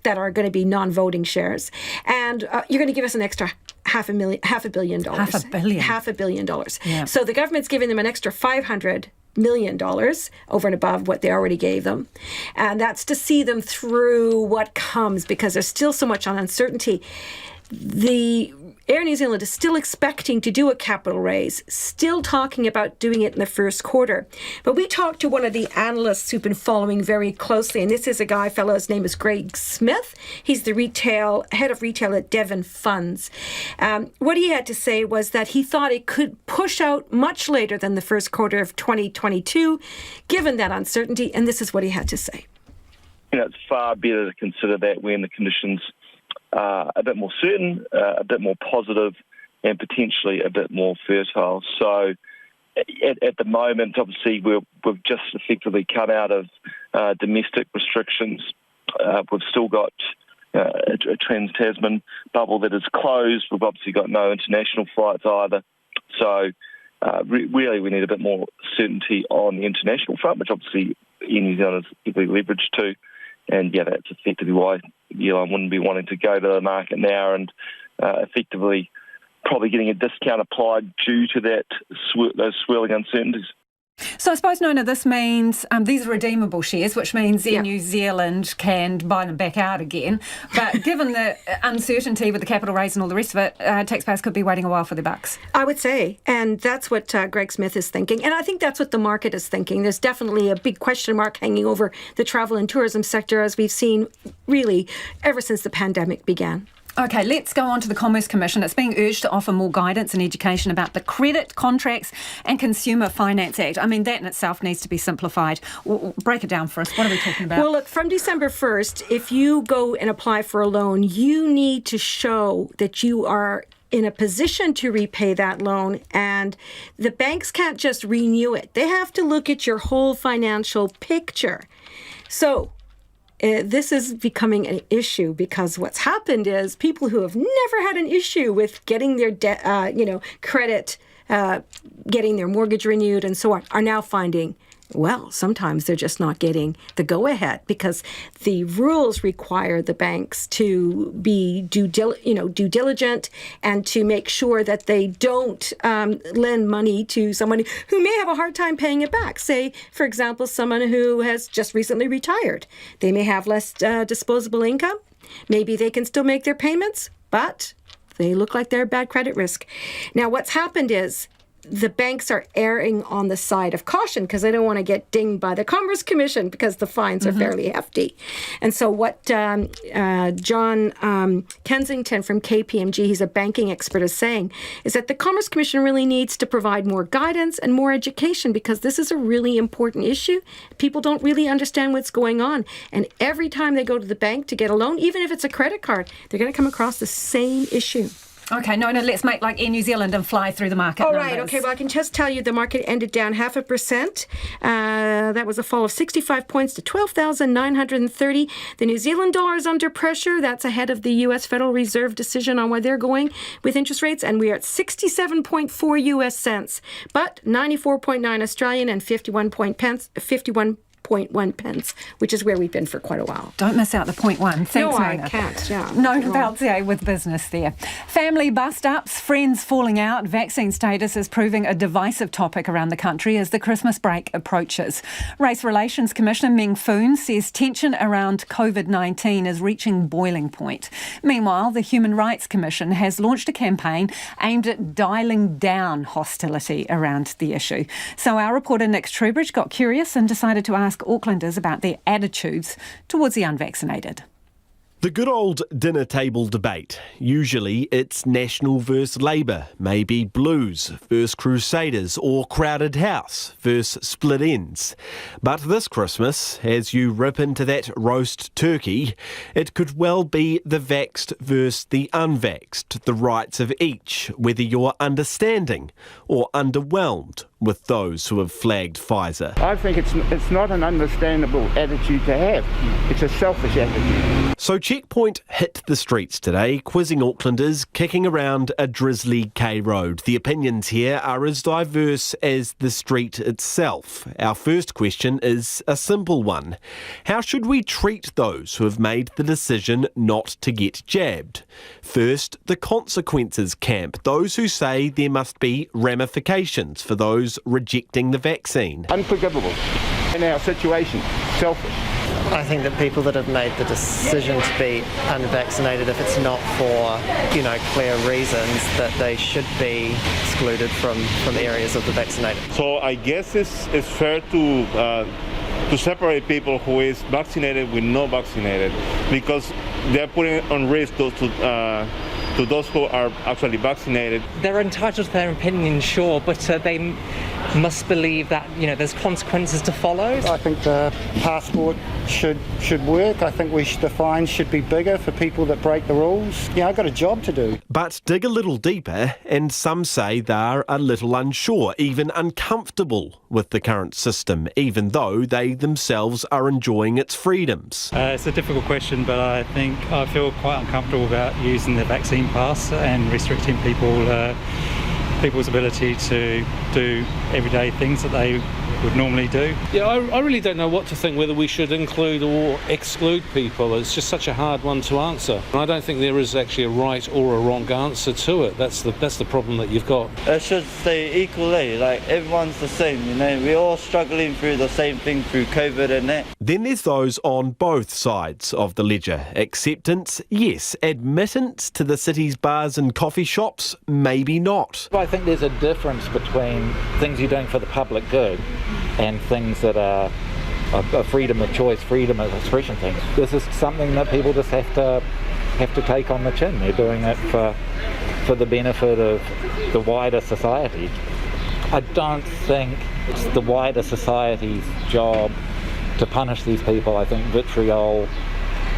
that are going to be non-voting shares. And you're going to give us an extra $500 million. $500 million. Yeah. So the government's giving them an extra $500 million over and above what they already gave them. And that's to see them through what comes, because there's still so much uncertainty. The Air New Zealand is still expecting to do a capital raise, still talking about doing it in the first quarter. But we talked to one of the analysts who've been following very closely, and this is a fellow, his name is Greg Smith. He's the head of retail at Devon Funds. What he had to say was that he thought it could push out much later than the first quarter of 2022, given that uncertainty, and this is what he had to say. It's far better to consider that when the conditions a bit more certain, a bit more positive, and potentially a bit more fertile. So at the moment, obviously, we've just effectively come out of domestic restrictions. We've still got a Trans-Tasman bubble that is closed. We've obviously got no international flights either. So really, we need a bit more certainty on the international front, which obviously New Zealand is heavily leveraged to. And yeah, that's effectively why the airline wouldn't be wanting to go to the market now and effectively probably getting a discount applied due to those swirling uncertainties. So I suppose, Nona, this means these are redeemable shares, which means Air New Zealand can buy them back out again. But given the uncertainty with the capital raise and all the rest of it, taxpayers could be waiting a while for their bucks. I would say, and that's what Greg Smith is thinking. And I think that's what the market is thinking. There's definitely a big question mark hanging over the travel and tourism sector, as we've seen really ever since the pandemic began. OK, let's go on to the Commerce Commission. It's being urged to offer more guidance and education about the Credit, Contracts and Consumer Finance Act. I mean, that in itself needs to be simplified. Break it down for us. What are we talking about? Well, look, from December 1st, if you go and apply for a loan, you need to show that you are in a position to repay that loan, and the banks can't just renew it. They have to look at your whole financial picture. So this is becoming an issue because what's happened is people who have never had an issue with getting their credit, getting their mortgage renewed and so on, are now finding, well, sometimes they're just not getting the go-ahead because the rules require the banks to be due diligent and to make sure that they don't lend money to someone who may have a hard time paying it back. Say, for example, someone who has just recently retired. They may have less disposable income. Maybe they can still make their payments, but they look like they're a bad credit risk. Now, what's happened is the banks are erring on the side of caution because they don't want to get dinged by the Commerce Commission because the fines are fairly hefty. And so what John Kensington from KPMG, he's a banking expert, is saying is that the Commerce Commission really needs to provide more guidance and more education because this is a really important issue. People don't really understand what's going on. And every time they go to the bank to get a loan, even if it's a credit card, they're going to come across the same issue. Okay, no, let's make like Air New Zealand and fly through the market numbers. Right, okay, well, I can just tell you the market ended down 0.5%. That was a fall of 65 points to 12,930. The New Zealand dollar is under pressure. That's ahead of the US Federal Reserve decision on where they're going with interest rates, and we are at 67.4 US cents, but 94.9 Australian and 51.1 pence, which is where we've been for quite a while. Don't miss out the 0.1. Thanks, no, Mona. I can't, yeah. Nona Peltier with business there. Family bust-ups, friends falling out, vaccine status is proving a divisive topic around the country as the Christmas break approaches. Race Relations Commissioner Meng Foon says tension around COVID-19 is reaching boiling point. Meanwhile, the Human Rights Commission has launched a campaign aimed at dialing down hostility around the issue. So our reporter Nick Trubridge got curious and decided to ask Aucklanders about their attitudes towards the unvaccinated. The good old dinner table debate. Usually it's National versus Labour, maybe Blues versus Crusaders, or Crowded House versus Split Ends. But this Christmas, as you rip into that roast turkey, it could well be the vaxxed versus the unvaxxed, the rights of each, whether you're understanding or underwhelmed with those who have flagged Pfizer. I think it's not an understandable attitude to have. It's a selfish attitude. So Checkpoint hit the streets today, quizzing Aucklanders, kicking around a drizzly K road. The opinions here are as diverse as the street itself. Our first question is a simple one. How should we treat those who have made the decision not to get jabbed? First, the consequences camp, those who say there must be ramifications for those rejecting the vaccine. Unforgivable in our situation. Selfish. I think that people that have made the decision to be unvaccinated, if it's not for, clear reasons, that they should be excluded from areas of the vaccinated. So I guess it's fair to separate people who is vaccinated with not vaccinated, because they're putting on risk those to those who are actually vaccinated. They're entitled to their opinion, sure, but they must believe that there's consequences to follow. I think the passport should work. I think the fines should be bigger for people that break the rules. I've got a job to do. But dig a little deeper, and some say they're a little unsure, even uncomfortable with the current system, even though they themselves are enjoying its freedoms. It's a difficult question, but I think I feel quite uncomfortable about using the vaccine pass and restricting people's ability to do everyday things that they would normally do. Yeah, I really don't know what to think, whether we should include or exclude people. It's just such a hard one to answer. And I don't think there is actually a right or a wrong answer to it. That's the problem that you've got. It should stay equally, like everyone's the same, we're all struggling through the same thing through COVID and that. Then there's those on both sides of the ledger. Acceptance, yes. Admittance to the city's bars and coffee shops, maybe not. I think there's a difference between things you're doing for the public good and things that are a freedom of choice, freedom of expression things. This is something that people just have to take on the chin. They're doing it for the benefit of the wider society. I don't think it's the wider society's job to punish these people. I think vitriol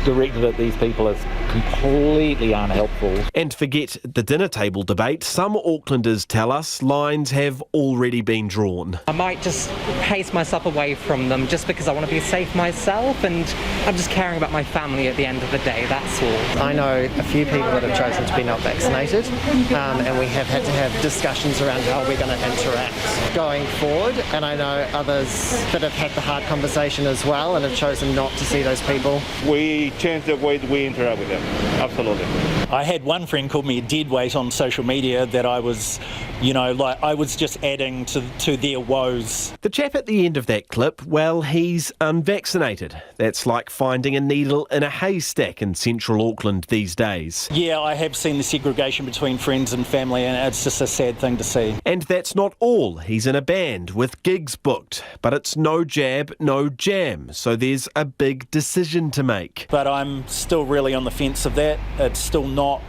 directed at these people is completely unhelpful. And forget the dinner table debate. Some Aucklanders tell us lines have already been drawn. I might just pace myself away from them just because I want to be safe myself, and I'm just caring about my family at the end of the day, that's all. I know a few people that have chosen to be not vaccinated, and we have had to have discussions around how we're going to interact going forward, and I know others that have had the hard conversation as well and have chosen not to see those people. We change the way we interact with them. Absolutely. I had one friend call me a deadweight on social media that I was, I was just adding to their woes. The chap at the end of that clip, well, he's unvaccinated. That's like finding a needle in a haystack in central Auckland these days. Yeah, I have seen the segregation between friends and family, and it's just a sad thing to see. And that's not all. He's in a band with gigs booked, but it's no jab, no jam, so there's a big decision to make. But I'm still really on the fence of that. It's still not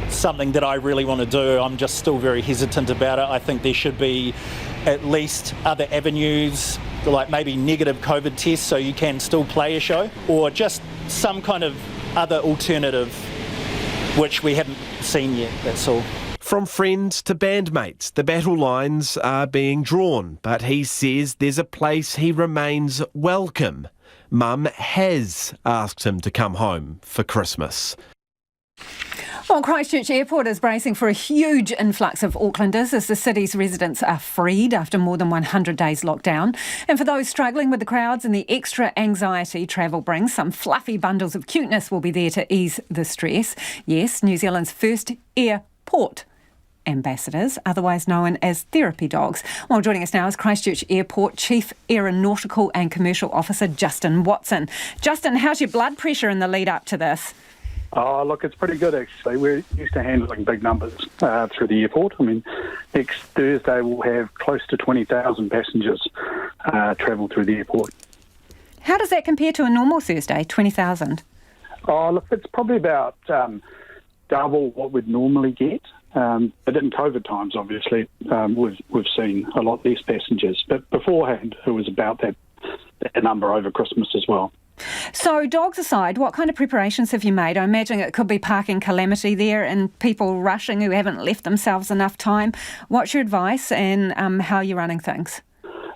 something that I really want to do. I'm just still very hesitant about it. I think there should be at least other avenues, like maybe negative COVID tests so you can still play a show, or just some kind of other alternative which we haven't seen yet, that's all. From friends to bandmates, the battle lines are being drawn, but he says there's a place he remains welcome. Mum has asked him to come home for Christmas. Well, Christchurch Airport is bracing for a huge influx of Aucklanders as the city's residents are freed after more than 100 days lockdown. And for those struggling with the crowds and the extra anxiety travel brings, some fluffy bundles of cuteness will be there to ease the stress. Yes, New Zealand's first airport ambassadors, otherwise known as therapy dogs. Well, joining us now is Christchurch Airport Chief Aeronautical and Commercial Officer Justin Watson. Justin, how's your blood pressure in the lead up to this? Oh, look, it's pretty good, actually. We're used to handling big numbers through the airport. I mean, next Thursday we'll have close to 20,000 passengers travel through the airport. How does that compare to a normal Thursday, 20,000? Oh, look, it's probably about double what we'd normally get. But in COVID times, obviously, we've seen a lot less passengers. But beforehand, it was about that number over Christmas as well. So, dogs aside, what kind of preparations have you made? I imagine it could be parking calamity there and people rushing who haven't left themselves enough time. What's your advice and how you're running things?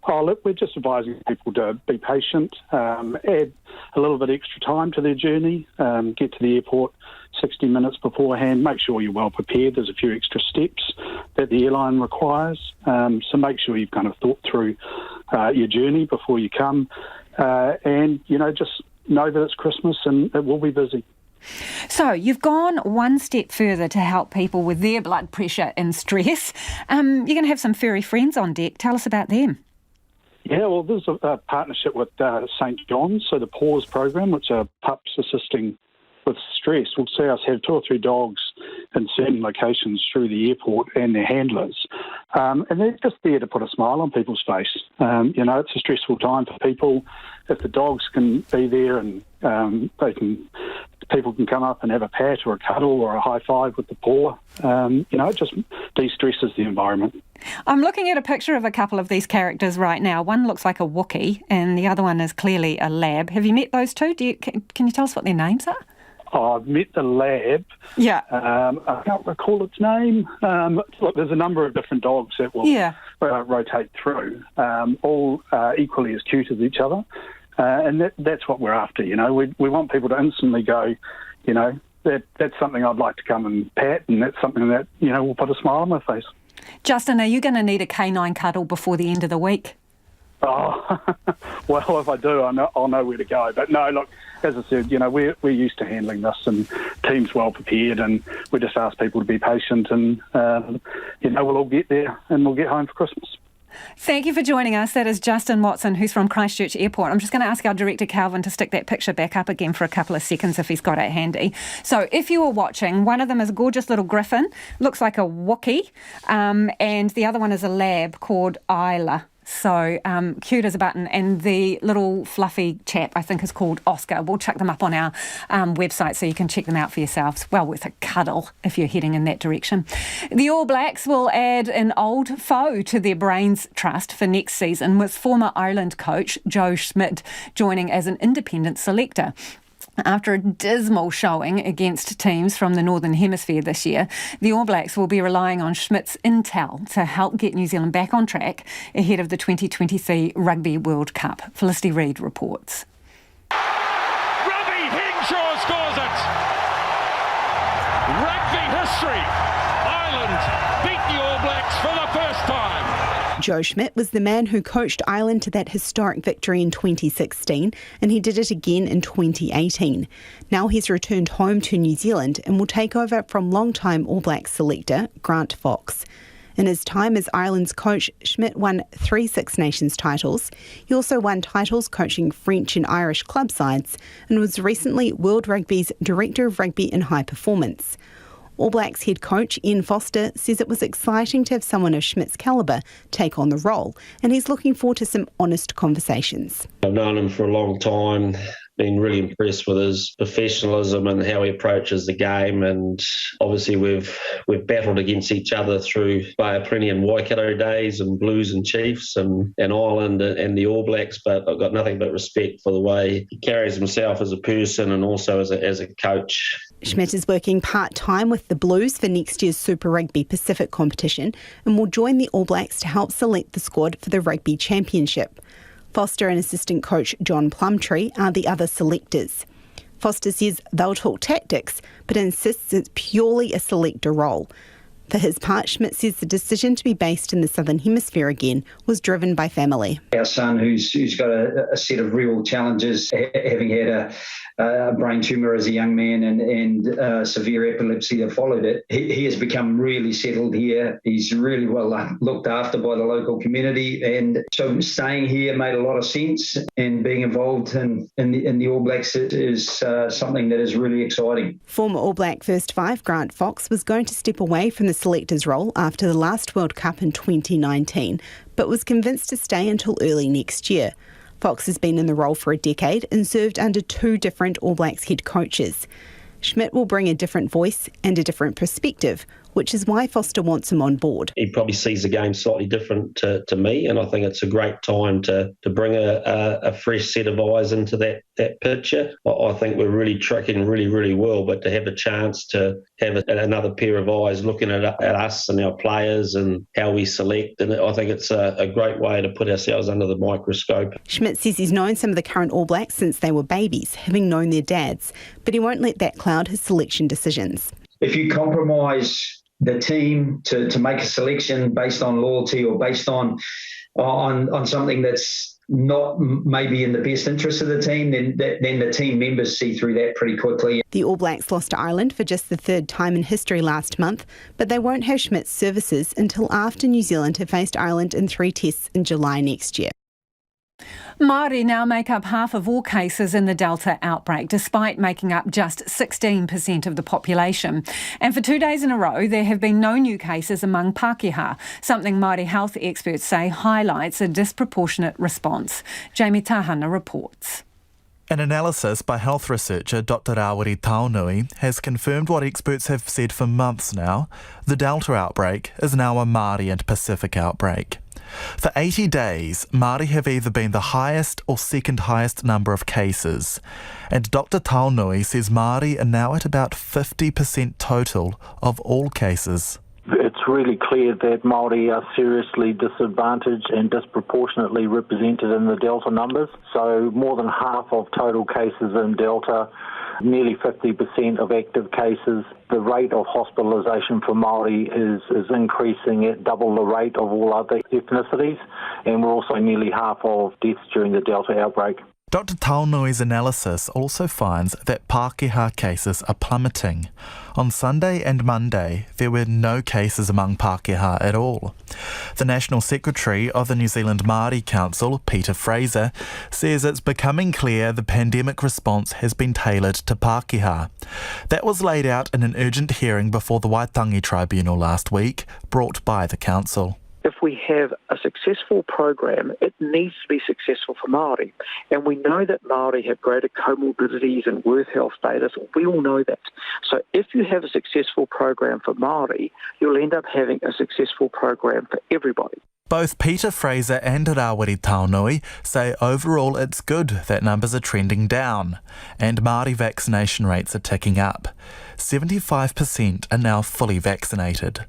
Oh, look, we're just advising people to be patient, add a little bit extra time to their journey, get to the airport 60 minutes beforehand, make sure you're well prepared. There's a few extra steps that the airline requires, so make sure you've kind of thought through your journey before you come, and, you know, just know that it's Christmas and it will be busy. So you've gone one step further to help people with their blood pressure and stress. You're going to have some furry friends on deck. Tell us about them. Yeah, well, there's a partnership with St John's, so the PAWS program, which are pups assisting with stress. We'll see us have 2 or 3 dogs in certain locations through the airport and their handlers. And they're just there to put a smile on people's face. You know, it's a stressful time for people. If the dogs can be there and people can come up and have a pat or a cuddle or a high five with the paw, you know, it just de-stresses the environment. I'm looking at a picture of a couple of these characters right now. One looks like a Wookiee and the other one is clearly a lab. Have you met those two? Can you tell us what their names are? Oh, I've met the lab. Yeah. I can't recall its name. Look, there's a number of different dogs that will rotate through, all equally as cute as each other. And that's what we're after, you know. We want people to instantly go, you know, that's something I'd like to come and pat, and that's something that, you know, will put a smile on my face. Justin, are you going to need a canine cuddle before the end of the week? Oh, well, if I do, I'll know where to go. But no, look, as I said, you know, we're used to handling this, and team's well prepared, and we just ask people to be patient, and you know, we'll all get there and we'll get home for Christmas. Thank you for joining us. That is Justin Watson, who's from Christchurch Airport. I'm just going to ask our director, Calvin, to stick that picture back up again for a couple of seconds if he's got it handy. So if you were watching, one of them is a gorgeous little griffin, looks like a Wookiee, and the other one is a lab called Isla. So cute as a button. And the little fluffy chap, I think, is called Oscar. We'll chuck them up on our website so you can check them out for yourselves. Well worth a cuddle if you're heading in that direction. The All Blacks will add an old foe to their brains trust for next season, with former Ireland coach Joe Schmidt joining as an independent selector. After a dismal showing against teams from the Northern Hemisphere this year, the All Blacks will be relying on Schmidt's intel to help get New Zealand back on track ahead of the 2023 Rugby World Cup. Felicity Reid reports. Robbie Hinshaw scores it! Rugby history! Ireland beat the All Blacks for the first time! Joe Schmidt was the man who coached Ireland to that historic victory in 2016, and he did it again in 2018. Now he's returned home to New Zealand and will take over from long-time All Blacks selector Grant Fox. In his time as Ireland's coach, Schmidt won 3 Six Nations titles. He also won titles coaching French and Irish club sides and was recently World Rugby's Director of Rugby and High Performance. All Blacks head coach Ian Foster says it was exciting to have someone of Schmidt's calibre take on the role, and he's looking forward to some honest conversations. I've known him for a long time, been really impressed with his professionalism and how he approaches the game, and obviously we've battled against each other through Bay of Plenty and Waikato days and Blues and Chiefs and Ireland and the All Blacks, but I've got nothing but respect for the way he carries himself as a person and also as a coach. Schmidt is working part-time with the Blues for next year's Super Rugby Pacific competition and will join the All Blacks to help select the squad for the Rugby Championship. Foster and assistant coach John Plumtree are the other selectors. Foster says they'll talk tactics, but insists it's purely a selector role. For his part, Schmidt says the decision to be based in the Southern Hemisphere again was driven by family. Our son, who's got a set of real challenges, having had a brain tumour as a young man and severe epilepsy that followed it, he has become really settled here. He's really well looked after by the local community, and so staying here made a lot of sense, and being involved in the All Blacks is something that is really exciting. Former All Black First Five Grant Fox was going to step away from the selectors role after the last World Cup in 2019, but was convinced to stay until early next year. Fox has been in the role for a decade and served under 2 different All Blacks head coaches. Schmidt will bring a different voice and a different perspective, which is why Foster wants him on board. He probably sees the game slightly different to me, and I think it's a great time to bring a fresh set of eyes into that picture. I think we're really tracking really, really well, but to have a chance to have another pair of eyes looking at us and our players and how we select, and I think it's a great way to put ourselves under the microscope. Schmidt says he's known some of the current All Blacks since they were babies, having known their dads, but he won't let that cloud his selection decisions. If you compromise the team to make a selection based on loyalty or based on something that's not maybe in the best interest of the team, then the team members see through that pretty quickly. The All Blacks lost to Ireland for just the 3rd time in history last month, but they won't have Schmidt's services until after New Zealand have faced Ireland in 3 tests in July next year. Maori now make up half of all cases in the Delta outbreak, despite making up just 16% of the population. And for 2 days in a row, there have been no new cases among Pākehā, something Maori health experts say highlights a disproportionate response. Jamie Tahana reports. An analysis by health researcher Dr. Maori Delta has confirmed what experts have said for months now. The Delta outbreak is now a Māori and Pacific outbreak. For 80 days, Māori have either been the highest or second highest number of cases. And Dr. Taunui says Māori are now at about 50% total of all cases. It's really clear that Māori are seriously disadvantaged and disproportionately represented in the Delta numbers. So more than half of total cases in Delta, nearly 50% of active cases. The rate of hospitalisation for Māori is increasing at double the rate of all other ethnicities, and we're also nearly half of deaths during the Delta outbreak. Dr. Taunui's analysis also finds that Pākehā cases are plummeting. On Sunday and Monday, there were no cases among Pākehā at all. The National Secretary of the New Zealand Māori Council, Peter Fraser, says it's becoming clear the pandemic response has been tailored to Pākehā. That was laid out in an urgent hearing before the Waitangi Tribunal last week, brought by the Council. If we have a successful program, it needs to be successful for Māori. And we know that Māori have greater comorbidities and worse health status. We all know that. So if you have a successful program for Māori, you'll end up having a successful program for everybody. Both Peter Fraser and Rawiri Taunui say overall it's good that numbers are trending down and Māori vaccination rates are ticking up. 75% are now fully vaccinated.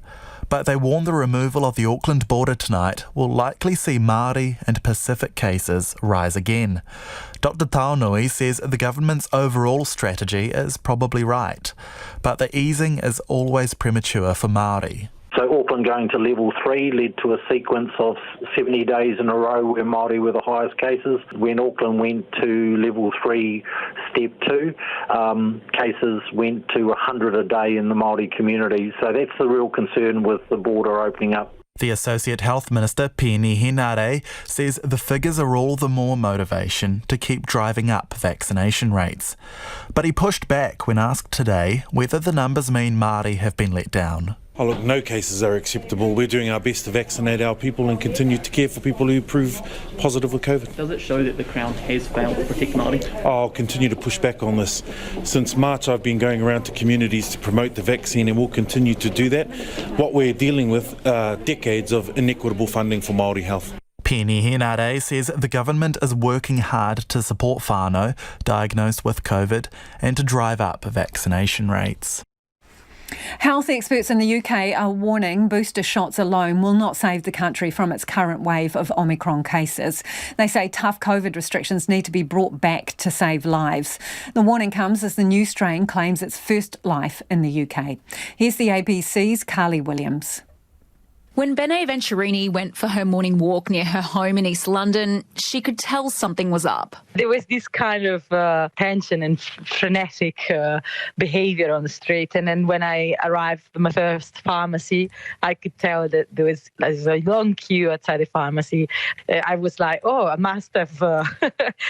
But they warn the removal of the Auckland border tonight will likely see Māori and Pacific cases rise again. Dr. Taunui says the government's overall strategy is probably right, but the easing is always premature for Māori. So Auckland going to level 3 led to a sequence of 70 days in a row where Māori were the highest cases. When Auckland went to level 3, step 2, cases went to 100 a day in the Māori community. So that's the real concern with the border opening up. The Associate Health Minister, Pēni Henare, says the figures are all the more motivation to keep driving up vaccination rates. But he pushed back when asked today whether the numbers mean Māori have been let down. Oh, look, no cases are acceptable. We're doing our best to vaccinate our people and continue to care for people who prove positive with COVID. Does it show that the Crown has failed to protect Māori? I'll continue to push back on this. Since March, I've been going around to communities to promote the vaccine and will continue to do that. What we're dealing with are decades of inequitable funding for Māori health. Penny Henare says the government is working hard to support whānau diagnosed with COVID and to drive up vaccination rates. Health experts in the UK are warning booster shots alone will not save the country from its current wave of Omicron cases. They say tough COVID restrictions need to be brought back to save lives. The warning comes as the new strain claims its first life in the UK. Here's the ABC's Carly Williams. When Bene Venturini went for her morning walk near her home in East London, she could tell something was up. There was this kind of tension and frenetic behaviour on the street. And then when I arrived at my first pharmacy, I could tell that there was a long queue outside the pharmacy. I was like, I must have,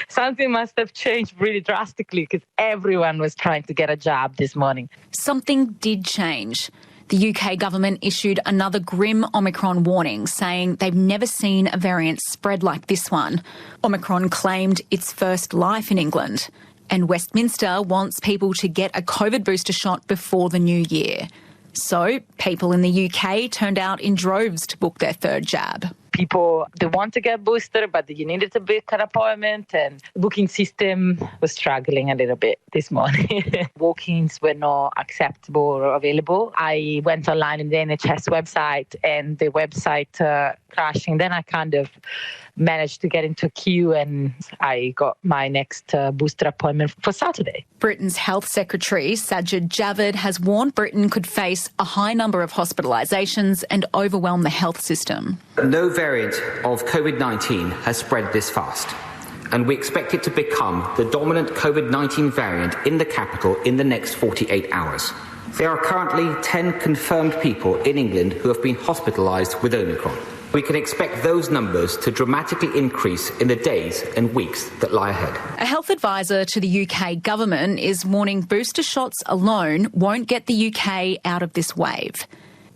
something must have changed really drastically because everyone was trying to get a jab this morning. Something did change. The UK government issued another grim Omicron warning, saying they've never seen a variant spread like this one. Omicron claimed its first life in England, and Westminster wants people to get a COVID booster shot before the new year. So people in the UK turned out in droves to book their third jab. People, they want to get boosted, but you needed to book an appointment, and the booking system was struggling a little bit this morning. Walk-ins were not acceptable or available. I went online in the NHS website, and the website crashed, and then I kind of managed to get into a queue, and I got my next booster appointment for Saturday. Britain's Health Secretary Sajid Javid has warned Britain could face a high number of hospitalisations and overwhelm the health system. No variant of COVID-19 has spread this fast, and we expect it to become the dominant COVID-19 variant in the capital in the next 48 hours. There are currently 10 confirmed people in England who have been hospitalised with Omicron. We can expect those numbers to dramatically increase in the days and weeks that lie ahead. A health advisor to the UK government is warning booster shots alone won't get the UK out of this wave.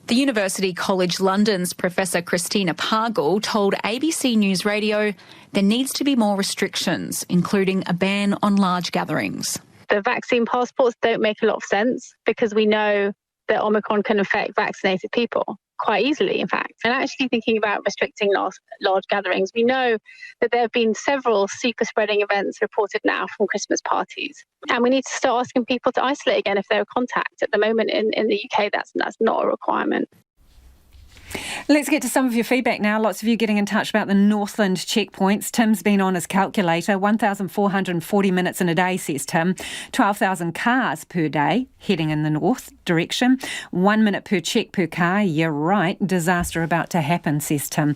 The University College London's Professor Christina Pargle told ABC News Radio there needs to be more restrictions, including a ban on large gatherings. The vaccine passports don't make a lot of sense because we know that Omicron can affect vaccinated people quite easily, in fact. And actually thinking about restricting large gatherings, we know that there have been several super spreading events reported now from Christmas parties. And we need to start asking people to isolate again if they're a contact. At the moment in the UK, that's not a requirement. Let's get to some of your feedback now. Lots of you getting in touch about the Northland checkpoints. Tim's been on his calculator. 1,440 minutes in a day, says Tim. 12,000 cars per day heading in the north direction. 1 minute per check per car. Yeah, right. Disaster about to happen, says Tim.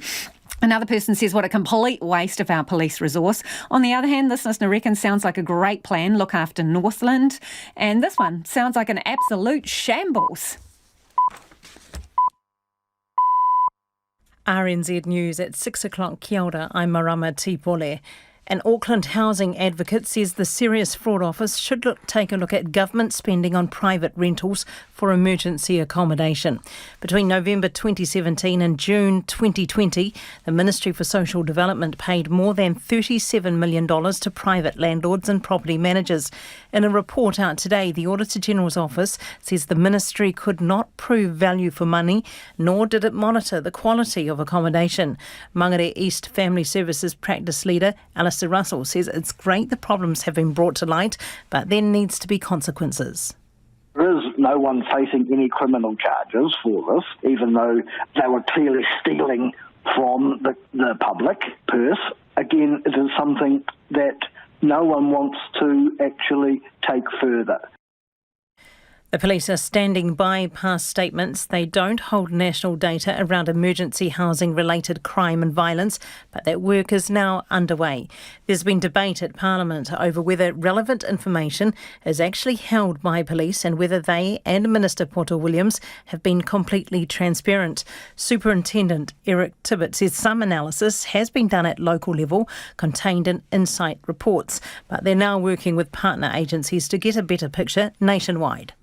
Another person says, what a complete waste of our police resource. On the other hand, this listener reckons sounds like a great plan. Look after Northland. And this one sounds like an absolute shambles. RNZ News at 6 o'clock. Kia ora, I'm Marama Tipole. An Auckland housing advocate says the Serious Fraud Office should take a look at government spending on private rentals for emergency accommodation. Between November 2017 and June 2020, the Ministry for Social Development paid more than $37 million to private landlords and property managers. In a report out today, the Auditor General's Office says the Ministry could not prove value for money, nor did it monitor the quality of accommodation. Mangere East Family Services Practice Leader Alistair Russell says it's great the problems have been brought to light, but there needs to be consequences. There is no one facing any criminal charges for this, even though they were clearly stealing from the public purse. Again, it is something that no one wants to actually take further. The police are standing by past statements. They don't hold national data around emergency housing-related crime and violence, but that work is now underway. There's been debate at Parliament over whether relevant information is actually held by police and whether they and Minister Poto Williams have been completely transparent. Superintendent Eric Tibbett says some analysis has been done at local level, contained in insight reports, but they're now working with partner agencies to get a better picture nationwide.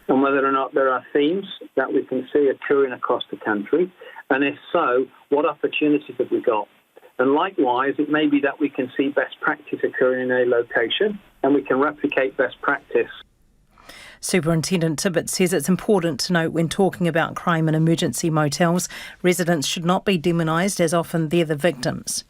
And whether or not there are themes that we can see occurring across the country, and if so, what opportunities have we got? And likewise, it may be that we can see best practice occurring in a location, and we can replicate best practice. Superintendent Tibbett says it's important to note when talking about crime in emergency motels, residents should not be demonised as often they're the victims.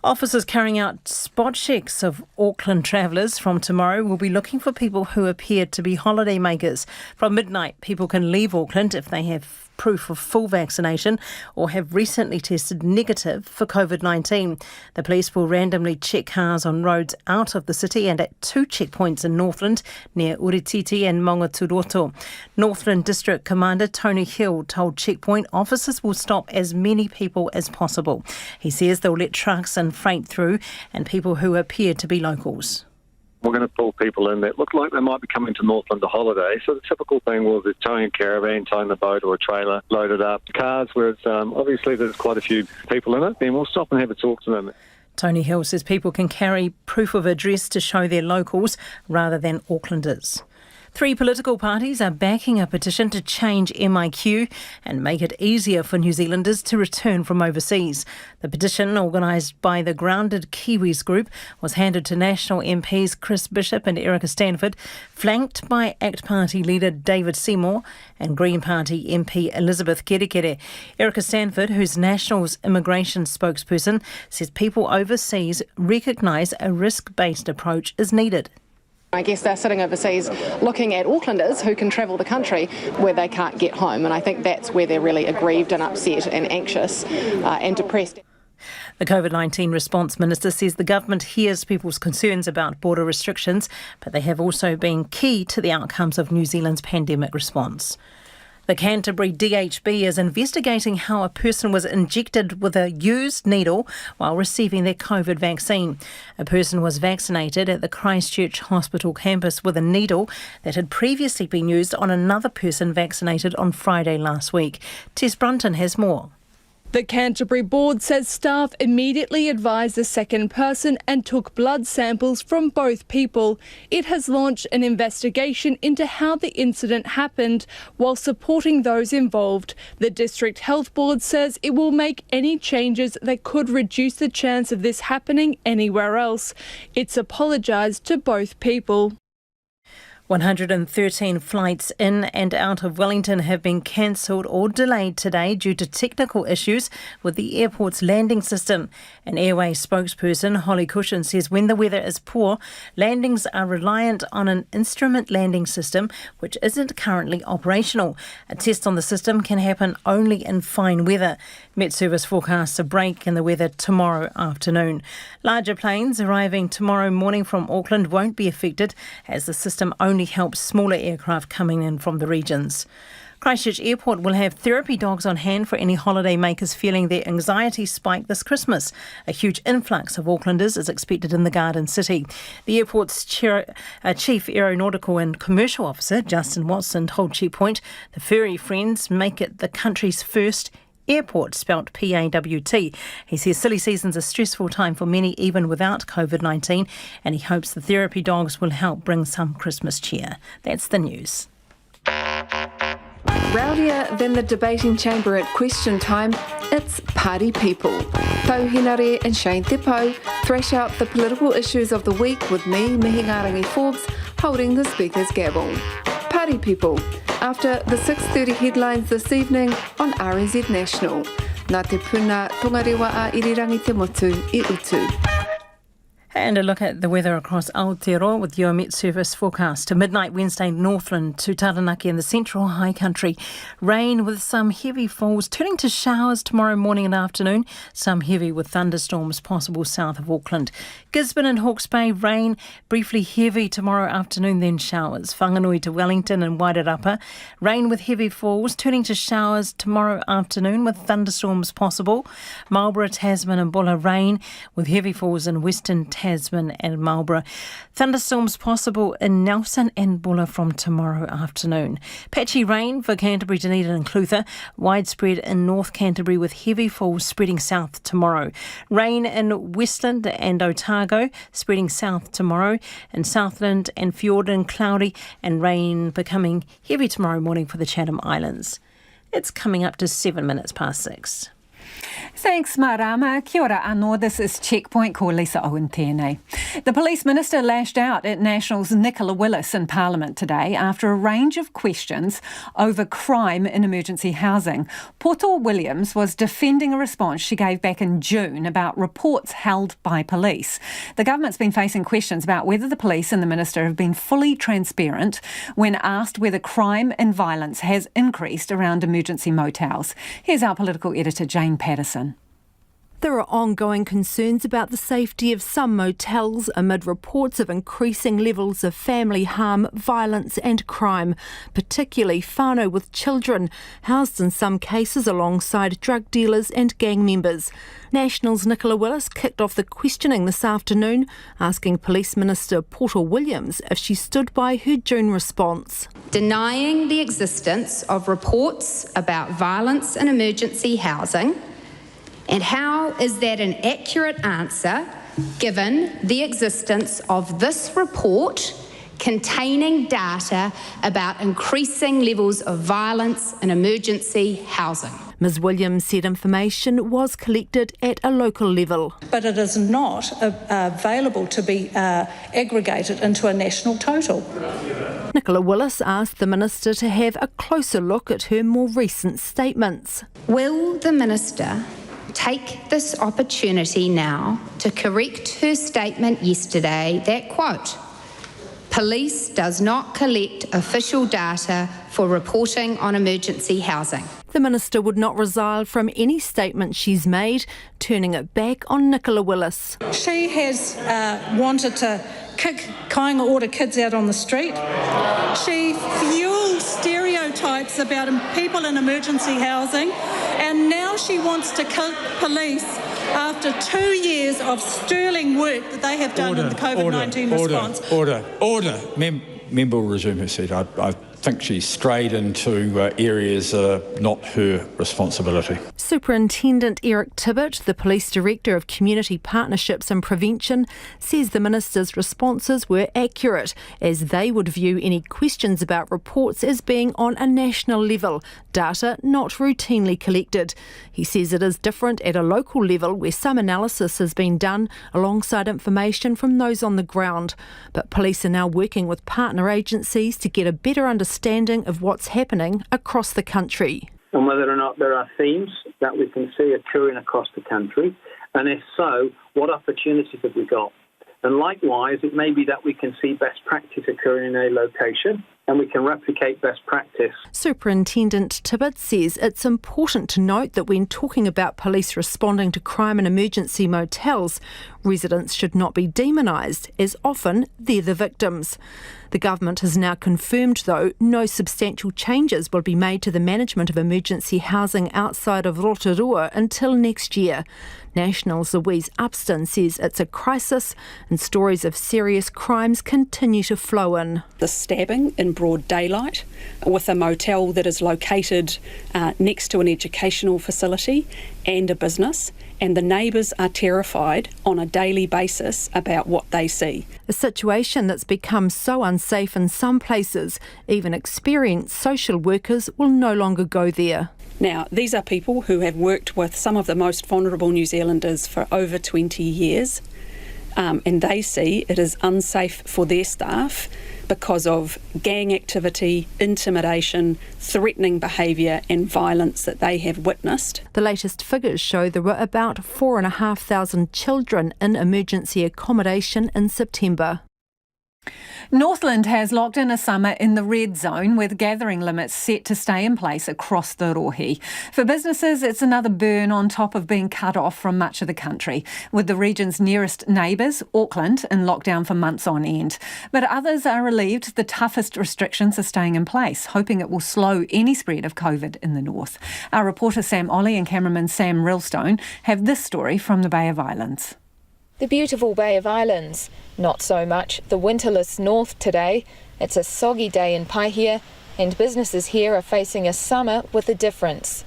Officers carrying out spot checks of Auckland travellers from tomorrow will be looking for people who appear to be holiday makers. From midnight, people can leave Auckland if they have proof of full vaccination or have recently tested negative for COVID-19. The police will randomly check cars on roads out of the city and at 2 checkpoints in Northland near Urititi and Mongaturoto. Northland District Commander Tony Hill told Checkpoint officers will stop as many people as possible. He says they'll let trucks and freight through and people who appear to be locals. We're going to pull people in that look like they might be coming to Northland to holiday. So the typical thing was they're towing a caravan, towing the boat or a trailer, loaded up. Cars where it's obviously there's quite a few people in it, then we'll stop and have a talk to them. Tony Hill says people can carry proof of address to show they're locals rather than Aucklanders. 3 political parties are backing a petition to change MIQ and make it easier for New Zealanders to return from overseas. The petition, organised by the Grounded Kiwis group, was handed to National MPs Chris Bishop and Erica Stanford, flanked by ACT Party leader David Seymour and Green Party MP Elizabeth Kerekere. Erica Stanford, who's National's immigration spokesperson, says people overseas recognise a risk-based approach is needed. I guess they're sitting overseas looking at Aucklanders who can travel the country where they can't get home, and I think that's where they're really aggrieved and upset and anxious and depressed. The COVID-19 response minister says the government hears people's concerns about border restrictions, but they have also been key to the outcomes of New Zealand's pandemic response. The Canterbury DHB is investigating how a person was injected with a used needle while receiving their COVID vaccine. A person was vaccinated at the Christchurch Hospital campus with a needle that had previously been used on another person vaccinated on Friday last week. Tess Brunton has more. The Canterbury board says staff immediately advised the second person and took blood samples from both people. It has launched an investigation into how the incident happened while supporting those involved. The District Health Board says it will make any changes that could reduce the chance of this happening anywhere else. It's apologised to both people. 113 flights in and out of Wellington have been cancelled or delayed today due to technical issues with the airport's landing system. An airway spokesperson, Holly Cushion, says when the weather is poor, landings are reliant on an instrument landing system which isn't currently operational. A test on the system can happen only in fine weather. Met Service forecasts a break in the weather tomorrow afternoon. Larger planes arriving tomorrow morning from Auckland won't be affected as the system only helps smaller aircraft coming in from the regions. Christchurch Airport will have therapy dogs on hand for any holiday makers feeling their anxiety spike this Christmas. A huge influx of Aucklanders is expected in the Garden City. The airport's Chief Aeronautical and Commercial Officer, Justin Watson, told Checkpoint the furry friends make it the country's first airport, spelt PAWT. He says silly season's a stressful time for many even without COVID-19, and he hopes the therapy dogs will help bring some Christmas cheer. That's the news. Rowdier than the debating chamber at question time, it's Party People. Tau Hinare and Shane Tepo thrash out the political issues of the week with me, Mihingarangi Forbes, holding the Speaker's gavel. Party People, after the 6:30 headlines this evening on RNZ National. Nā te puna tongarewa a irirangi te motu I utu. And a look at the weather across Aotearoa with your Met Service forecast. To midnight Wednesday, Northland to Taranaki in the central high country. Rain with some heavy falls, turning to showers tomorrow morning and afternoon. Some heavy with thunderstorms possible south of Auckland. Gisborne and Hawke's Bay, rain, briefly heavy tomorrow afternoon, then showers. Whanganui to Wellington and Wairarapa. Rain with heavy falls, turning to showers tomorrow afternoon with thunderstorms possible. Marlborough, Tasman and Bulla, rain with heavy falls in western Tasman and Marlborough. Thunderstorms possible in Nelson and Bulla from tomorrow afternoon. Patchy rain for Canterbury, Dunedin and Clutha. Widespread in North Canterbury with heavy falls spreading south tomorrow. Rain in Westland and Otago spreading south tomorrow. In Southland and Fiordin cloudy and rain becoming heavy tomorrow morning for the Chatham Islands. It's coming up to 7 minutes past 6. Thanks, Marama. Kia ora anō. This is Checkpoint. Ko Lisa Owen tēnei. The Police Minister lashed out at National's Nicola Willis in Parliament today after a range of questions over crime in emergency housing. Poto Williams was defending a response she gave back in June about reports held by police. The government's been facing questions about whether the police and the minister have been fully transparent when asked whether crime and violence has increased around emergency motels. Here's our political editor, Jane Patterson. There are ongoing concerns about the safety of some motels amid reports of increasing levels of family harm, violence and crime, particularly whānau with children, housed in some cases alongside drug dealers and gang members. National's Nicola Willis kicked off the questioning this afternoon, asking Police Minister Poto Williams if she stood by her June response. Denying the existence of reports about violence in emergency housing. And how is that an accurate answer given the existence of this report containing data about increasing levels of violence in emergency housing? Ms Williams said information was collected at a local level. But it is not available to be aggregated into a national total. Nicola Willis asked the Minister to have a closer look at her more recent statements. Will the Minister take this opportunity now to correct her statement yesterday that, quote, police does not collect official data for reporting on emergency housing? The Minister would not resile from any statement she's made, turning it back on Nicola Willis. She has wanted to kick kāinga order kids out on the street. She fuels stereotypes about people in emergency housing, and now she wants to kill police after 2 years of sterling work that they have done in the COVID-19 response. Order. Member will resume her seat. I think she's strayed into areas that are not her responsibility. Superintendent Eric Tibbett, the Police Director of Community Partnerships and Prevention, says the Minister's responses were accurate, as they would view any questions about reports as being on a national level, data not routinely collected. He says it is different at a local level where some analysis has been done alongside information from those on the ground. But police are now working with partner agencies to get a better understanding of what's happening across the country. And whether or not there are themes that we can see occurring across the country, and if so, what opportunities have we got? And likewise, it may be that we can see best practice occurring in a location and we can replicate best practice. Superintendent Tibbett says it's important to note that when talking about police responding to crime in emergency motels, residents should not be demonised, as often they're the victims. The government has now confirmed, though, no substantial changes will be made to the management of emergency housing outside of Rotorua until next year. National's Louise Upston says it's a crisis and stories of serious crimes continue to flow in. The stabbing in broad daylight with a motel that is located next to an educational facility and a business, and the neighbours are terrified on a daily basis about what they see. A situation that's become so unsafe in some places, even experienced social workers will no longer go there. Now, these are people who have worked with some of the most vulnerable New Zealanders for over 20 years, and they see it is unsafe for their staff because of gang activity, intimidation, threatening behaviour and violence that they have witnessed. The latest figures show there were about 4,500 children in emergency accommodation in September. Northland has locked in a summer in the red zone with gathering limits set to stay in place across the rohi. For businesses, it's another burn on top of being cut off from much of the country, with the region's nearest neighbours, Auckland, in lockdown for months on end. But others are relieved the toughest restrictions are staying in place, hoping it will slow any spread of COVID in the north. Our reporter Sam Ollie and cameraman Sam Rillstone have this story from the Bay of Islands. The beautiful Bay of Islands. Not so much the winterless north today. It's a soggy day in Paihia, and businesses here are facing a summer with a difference.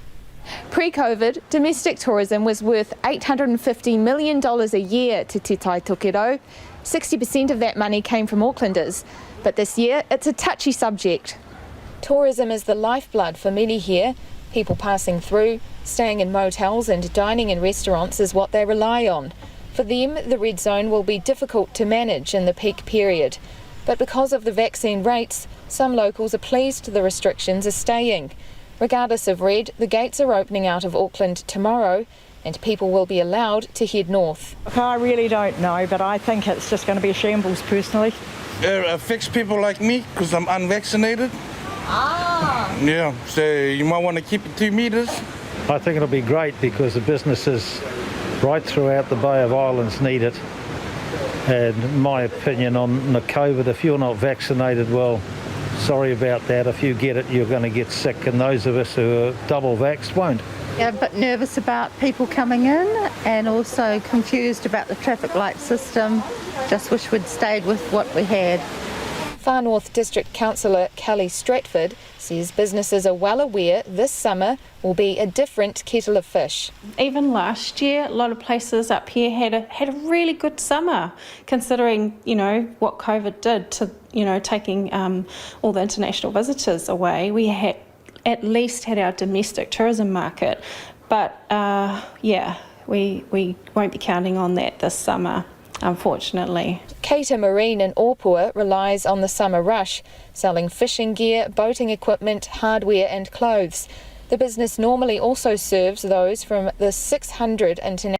Pre-COVID, domestic tourism was worth $850 million a year to Te Tai Tokerau. 60% of that money came from Aucklanders, but this year it's a touchy subject. Tourism is the lifeblood for many here. People passing through, staying in motels and dining in restaurants is what they rely on. For them, the red zone will be difficult to manage in the peak period. But because of the vaccine rates, some locals are pleased the restrictions are staying. Regardless of red, the gates are opening out of Auckland tomorrow and people will be allowed to head north. I really don't know, but I think it's just going to be a shambles personally. It affects people like me because I'm unvaccinated. Yeah, so you might want to keep it 2 meters. I think it'll be great because the businesses right throughout the Bay of Islands need it. And my opinion on the COVID, if you're not vaccinated, well, sorry about that. If you get it, you're going to get sick, and those of us who are double vaxxed won't. Yeah, a bit nervous about people coming in and also confused about the traffic light system. Just wish we'd stayed with what we had. Far North District Councillor Kelly Stratford says businesses are well aware this summer will be a different kettle of fish. Even last year, a lot of places up here had a really good summer, considering what COVID did to taking all the international visitors away. We had at least had our domestic tourism market, but we won't be counting on that this summer, unfortunately. Keita Marine in Opua relies on the summer rush, selling fishing gear, boating equipment, hardware and clothes. The business normally also serves those from the 600 international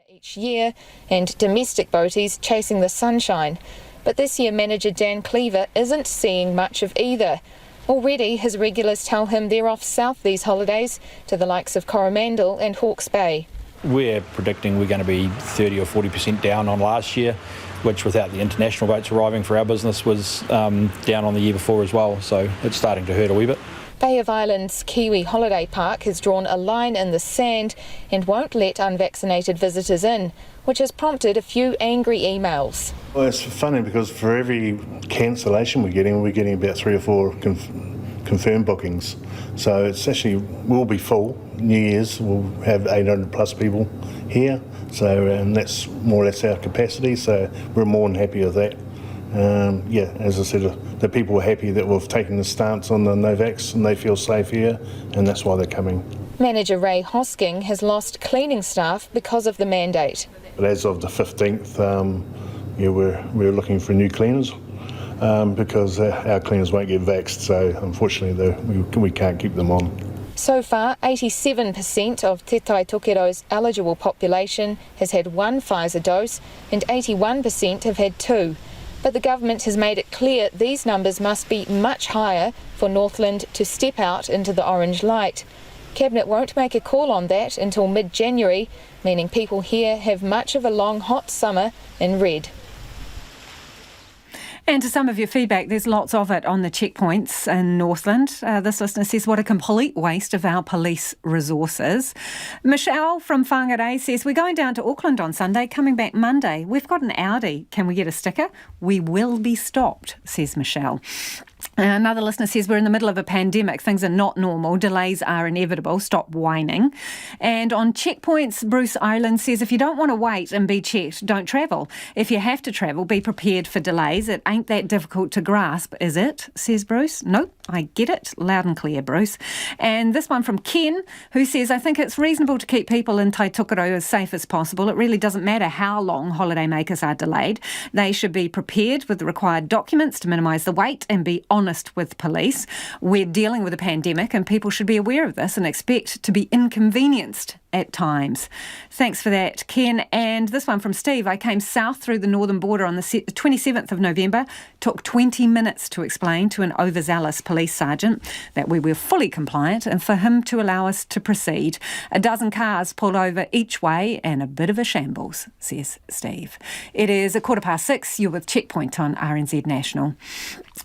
each year and domestic boaties chasing the sunshine. But this year manager Dan Cleaver isn't seeing much of either. Already his regulars tell him they're off south these holidays to the likes of Coromandel and Hawke's Bay. We're predicting we're going to be 30 or 40% down on last year, which without the international boats arriving for our business was down on the year before as well, so it's starting to hurt a wee bit. Bay of Islands Kiwi Holiday Park has drawn a line in the sand and won't let unvaccinated visitors in, which has prompted a few angry emails. Well, it's funny because for every cancellation we're getting about 3 or 4 confirmed bookings. So it's actually will be full. New Year's we'll have 800 plus people here. So and that's more or less our capacity. So we're more than happy with that. As I said, the people are happy that we've taken the stance on the no-vax and they feel safe here, and that's why they're coming. Manager Ray Hosking has lost cleaning staff because of the mandate. But as of the 15th, we're looking for new cleaners because our cleaners won't get vaxxed, so unfortunately we can't keep them on. So far, 87% of Te Tai Tokero's eligible population has had 1 Pfizer dose and 81% have had 2. But the government has made it clear these numbers must be much higher for Northland to step out into the orange light. Cabinet won't make a call on that until mid-January, meaning people here have much of a long hot summer in red. And to some of your feedback, there's lots of it on the checkpoints in Northland. This listener says, what a complete waste of our police resources. Michelle from Whangarei says, we're going down to Auckland on Sunday, coming back Monday. We've got an Audi. Can we get a sticker? We will be stopped, says Michelle. Another listener says, we're in the middle of a pandemic. Things are not normal. Delays are inevitable. Stop whining. And on checkpoints, Bruce Ireland says, if you don't want to wait and be checked, don't travel. If you have to travel, be prepared for delays. It ain't that difficult to grasp, is it? Says Bruce. Nope, I get it. Loud and clear, Bruce. And this one from Ken, who says, I think it's reasonable to keep people in Tai Tokerau as safe as possible. It really doesn't matter how long holidaymakers are delayed. They should be prepared with the required documents to minimise the wait and be honest with police. We're dealing with a pandemic and people should be aware of this and expect to be inconvenienced at times. Thanks for that, Ken. And this one from Steve. I came south through the northern border on the 27th of November. Took 20 minutes to explain to an overzealous police sergeant that we were fully compliant and for him to allow us to proceed. A dozen cars pulled over each way and a bit of a shambles, says Steve. It is 6:15. You're with Checkpoint on RNZ National.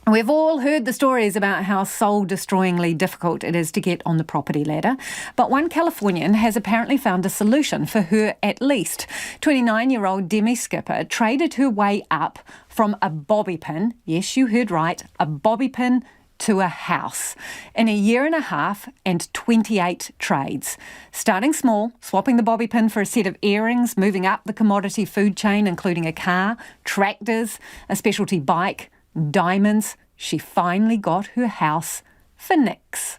We've all heard the stories about how soul-destroyingly difficult it is to get on the property ladder, but one Californian has apparently found a solution for her at least. 29-year-old Demi Skipper traded her way up from a bobby pin, yes, you heard right, a bobby pin to a house in a year and a half and 28 trades. Starting small, swapping the bobby pin for a set of earrings, moving up the commodity food chain, including a car, tractors, a specialty bike, diamonds. She finally got her house for nix.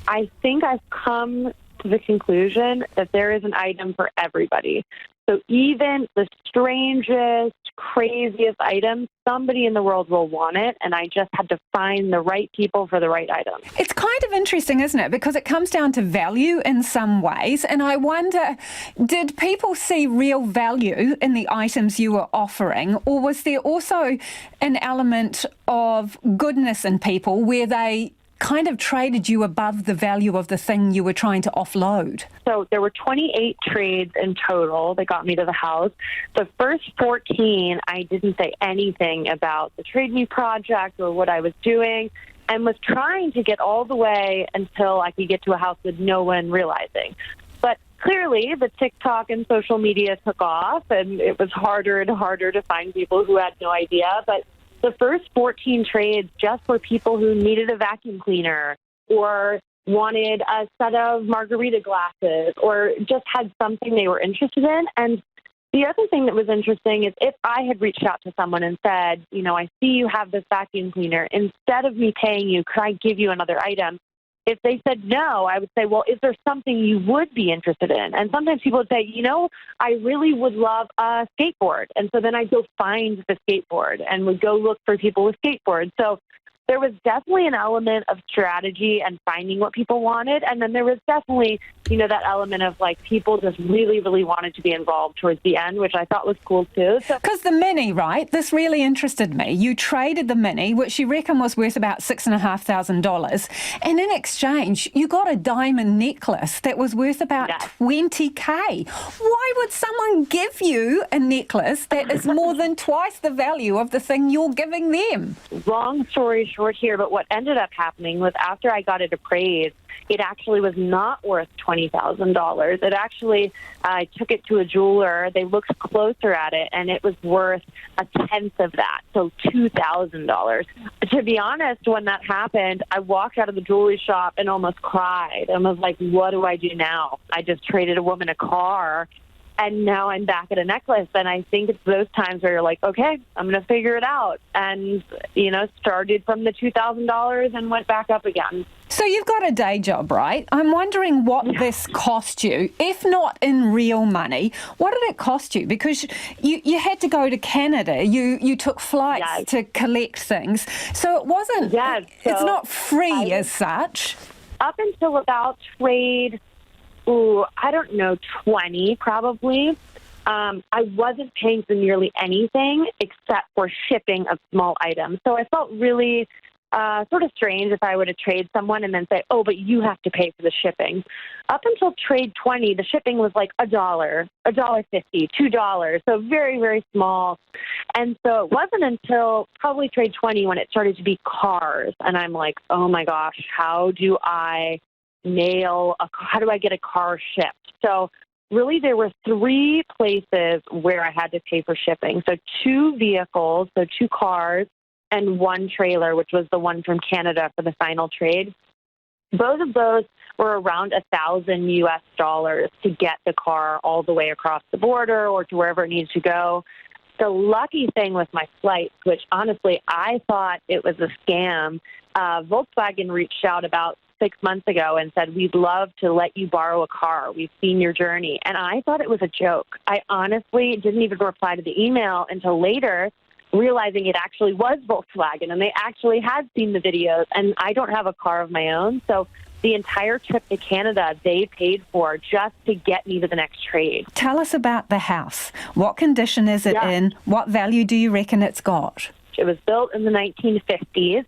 I think I've come to the conclusion that there is an item for everybody. So even the strangest, craziest item, somebody in the world will want it, and I just had to find the right people for the right item. It's kind of interesting, isn't it? Because it comes down to value in some ways, and I wonder, did people see real value in the items you were offering, or was there also an element of goodness in people where they kind of traded you above the value of the thing you were trying to offload? So there were 28 trades in total that got me to the house. The first 14, I didn't say anything about the Trade Me project or what I was doing, and was trying to get all the way until I could get to a house with no one realizing. But clearly the TikTok and social media took off, and it was harder and harder to find people who had no idea. But the first 14 trades just were people who needed a vacuum cleaner or wanted a set of margarita glasses or just had something they were interested in. And the other thing that was interesting is if I had reached out to someone and said, you know, I see you have this vacuum cleaner, instead of me paying you, could I give you another item? If they said no, I would say, well, is there something you would be interested in? And sometimes people would say, you know, I really would love a skateboard. And so then I'd go find the skateboard and would go look for people with skateboards. So there was definitely an element of strategy and finding what people wanted. And then there was definitely, you know, that element of like people just really, really wanted to be involved towards the end, which I thought was cool too. Because the Mini, right? This really interested me. You traded the Mini, which you reckon was worth about $6,500. And in exchange, you got a diamond necklace that was worth about $20,000. Why would someone give you a necklace that is more than twice the value of the thing you're giving them? Long story short here, but what ended up happening was after I got it appraised, it actually was not worth $20,000. It actually, I took it to a jeweler. They looked closer at it, and it was worth a tenth of that, so $2,000. To be honest, when that happened, I walked out of the jewelry shop and almost cried. I was like, what do I do now? I just traded a woman a car, and now I'm back at a necklace. And I think it's those times where you're like, okay, I'm going to figure it out. And, you know, started from the $2,000 and went back up again. So you've got a day job, right? I'm wondering what this cost you, if not in real money. What did it cost you? Because you had to go to Canada. You took flights to collect things. So it wasn't, it's not free as such. Up until about trade, I don't know, 20 probably. I wasn't paying for nearly anything except for shipping of small items. So I felt really sort of strange if I were to trade someone and then say, oh, but you have to pay for the shipping. Up until trade 20, the shipping was like $1, $1.50, $2. So very, very small. And so it wasn't until probably trade 20 when it started to be cars. And I'm like, oh my gosh, how do I get a car shipped? So really there were 3 places where I had to pay for shipping. So 2 vehicles, so 2 cars, and 1 trailer, which was the one from Canada for the final trade. Both of those were around $1,000 to get the car all the way across the border or to wherever it needs to go. The lucky thing with my flights, which honestly I thought it was a scam, Volkswagen reached out about 6 months ago and said, we'd love to let you borrow a car. We've seen your journey. And I thought it was a joke. I honestly didn't even reply to the email until later, realizing it actually was Volkswagen and they actually had seen the videos, and I don't have a car of my own. So the entire trip to Canada, they paid for just to get me to the next trade. Tell us about the house. What condition is it in? What value do you reckon it's got? It was built in the 1950s.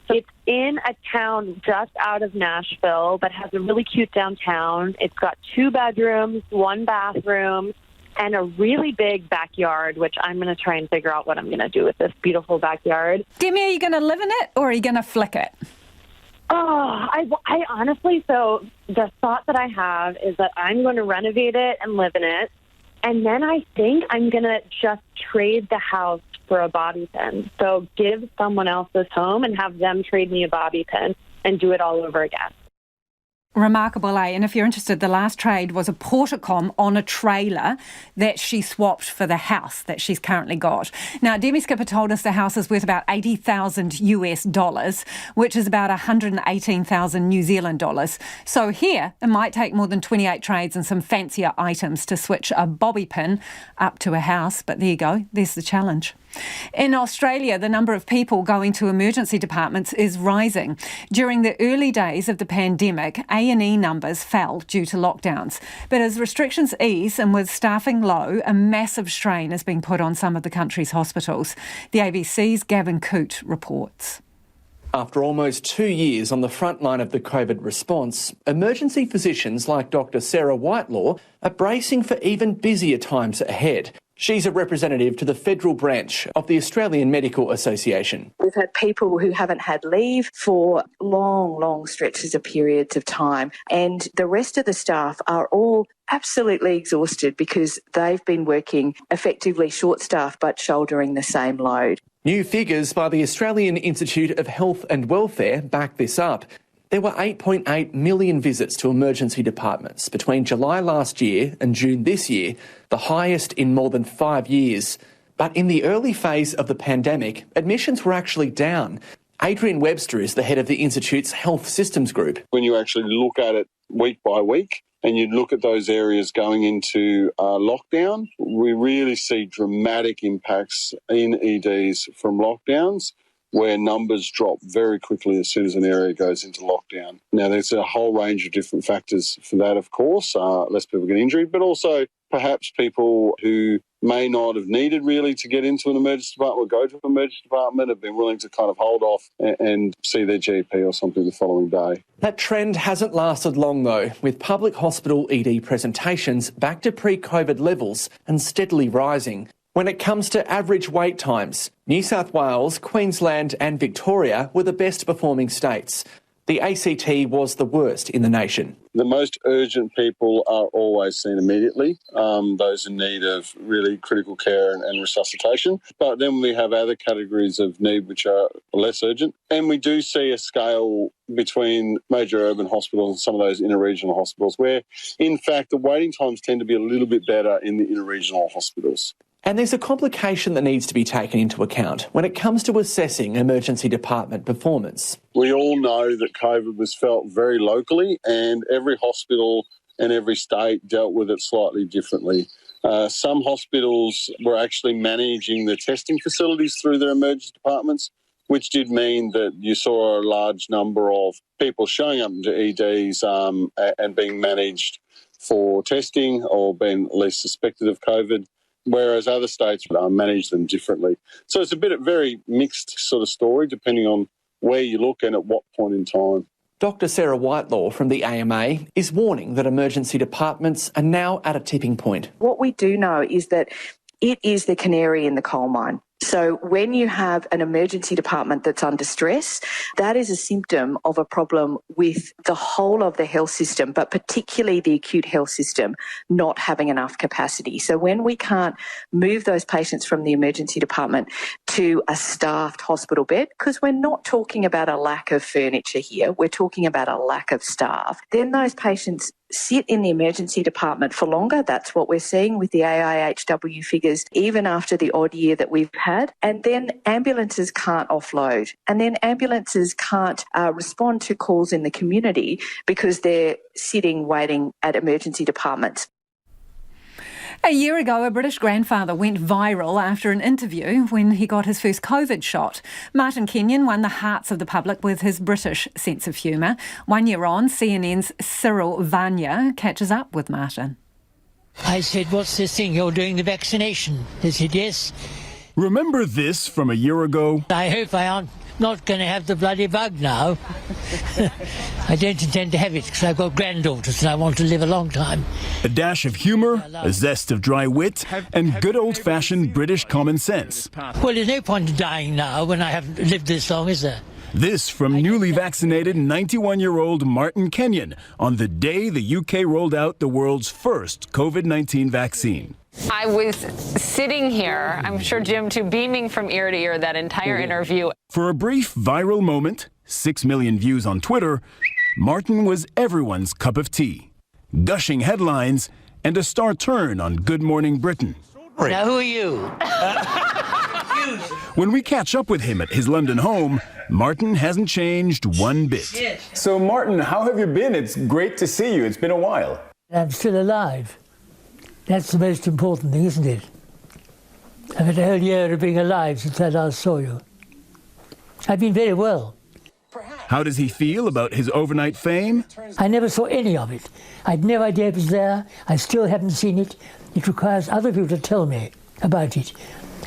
So it's in a town just out of Nashville, but has a really cute downtown. It's got 2 bedrooms, 1 bathroom, and a really big backyard, which I'm going to try and figure out what I'm going to do with this beautiful backyard. Demi, are you going to live in it or are you going to flick it? Oh, I honestly, so the thought that I have is that I'm going to renovate it and live in it. And then I think I'm going to just trade the house for a bobby pin. So give someone else this home and have them trade me a bobby pin and do it all over again. Remarkable, eh? And if you're interested, the last trade was a portacom on a trailer that she swapped for the house that she's currently got. Now, Demi Skipper told us the house is worth about $80,000, which is about 118,000 New Zealand dollars. So here, it might take more than 28 trades and some fancier items to switch a bobby pin up to a house. But there you go, there's the challenge. In Australia, the number of people going to emergency departments is rising. During the early days of the pandemic, A&E numbers fell due to lockdowns. But as restrictions ease and with staffing low, a massive strain is being put on some of the country's hospitals. The ABC's Gavin Coote reports. After almost 2 years on the front line of the COVID response, emergency physicians like Dr. Sarah Whitelaw are bracing for even busier times ahead. She's a representative to the federal branch of the Australian Medical Association. We've had people who haven't had leave for long stretches of periods of time, and the rest of the staff are all absolutely exhausted because they've been working effectively short-staffed but shouldering the same load. New figures by the Australian Institute of Health and Welfare back this up. There were 8.8 million visits to emergency departments between July last year and June this year, the highest in more than 5 years. But in the early phase of the pandemic, admissions were actually down. Adrian Webster is the head of the Institute's Health Systems Group. When you actually look at it week by week and you look at those areas going into lockdown, we really see dramatic impacts in EDs from lockdowns, where numbers drop very quickly as soon as an area goes into lockdown. Now, there's a whole range of different factors for that, of course. Less people get injured, but also perhaps people who may not have needed really to get into an emergency department or go to an emergency department have been willing to kind of hold off and see their GP or something the following day. That trend hasn't lasted long, though, with public hospital ED presentations back to pre-COVID levels and steadily rising. When it comes to average wait times, New South Wales, Queensland and Victoria were the best performing states. The ACT was the worst in the nation. The most urgent people are always seen immediately, those in need of really critical care and resuscitation. But then we have other categories of need which are less urgent. And we do see a scale between major urban hospitals and some of those inter-regional hospitals where, in fact, the waiting times tend to be a little bit better in the inter-regional hospitals. And there's a complication that needs to be taken into account when it comes to assessing emergency department performance. We all know that COVID was felt very locally, and every hospital and every state dealt with it slightly differently. Some hospitals were actually managing the testing facilities through their emergency departments, which did mean that you saw a large number of people showing up into EDs and being managed for testing or being at least suspected of COVID, whereas other states manage them differently. So it's a very mixed sort of story depending on where you look and at what point in time. Dr. Sarah Whitelaw from the AMA is warning that emergency departments are now at a tipping point. What we do know is that it is the canary in the coal mine. So when you have an emergency department that's under stress, that is a symptom of a problem with the whole of the health system, but particularly the acute health system not having enough capacity. So when we can't move those patients from the emergency department to a staffed hospital bed, because we're not talking about a lack of furniture here, we're talking about a lack of staff, then those patients sit in the emergency department for longer. That's what we're seeing with the AIHW figures, even after the odd year that we've had. And then ambulances can't offload. And then ambulances can't respond to calls in the community because they're sitting waiting at emergency departments. A year ago, a British grandfather went viral after an interview when he got his first COVID shot. Martin Kenyon won the hearts of the public with his British sense of humour. 1 year on, CNN's Cyril Vanya catches up with Martin. I said, "What's this thing? You're doing the vaccination?" He said, "Yes." Remember this from a year ago? I hope I aren't not going to have the bloody bug now. I don't intend to have it because I've got granddaughters and I want to live a long time. A dash of humour, a zest of dry wit, and good old-fashioned British common sense. Well, there's no point in dying now when I haven't lived this long, is there? This from newly vaccinated 91-year-old Martin Kenyon on the day the UK rolled out the world's first COVID-19 vaccine. I was sitting here, I'm sure Jim too, beaming from ear to ear that entire interview. For a brief viral moment, 6 million views on Twitter, Martin was everyone's cup of tea. Gushing headlines and a star turn on Good Morning Britain. Now, who are you? When we catch up with him at his London home, Martin hasn't changed one bit. So, Martin, how have you been? It's great to see you. It's been a while. I'm still alive. That's the most important thing, isn't it? I've had a whole year of being alive since I last saw you. I've been very well. How does he feel about his overnight fame? I never saw any of it. I had no idea it was there. I still haven't seen it. It requires other people to tell me about it.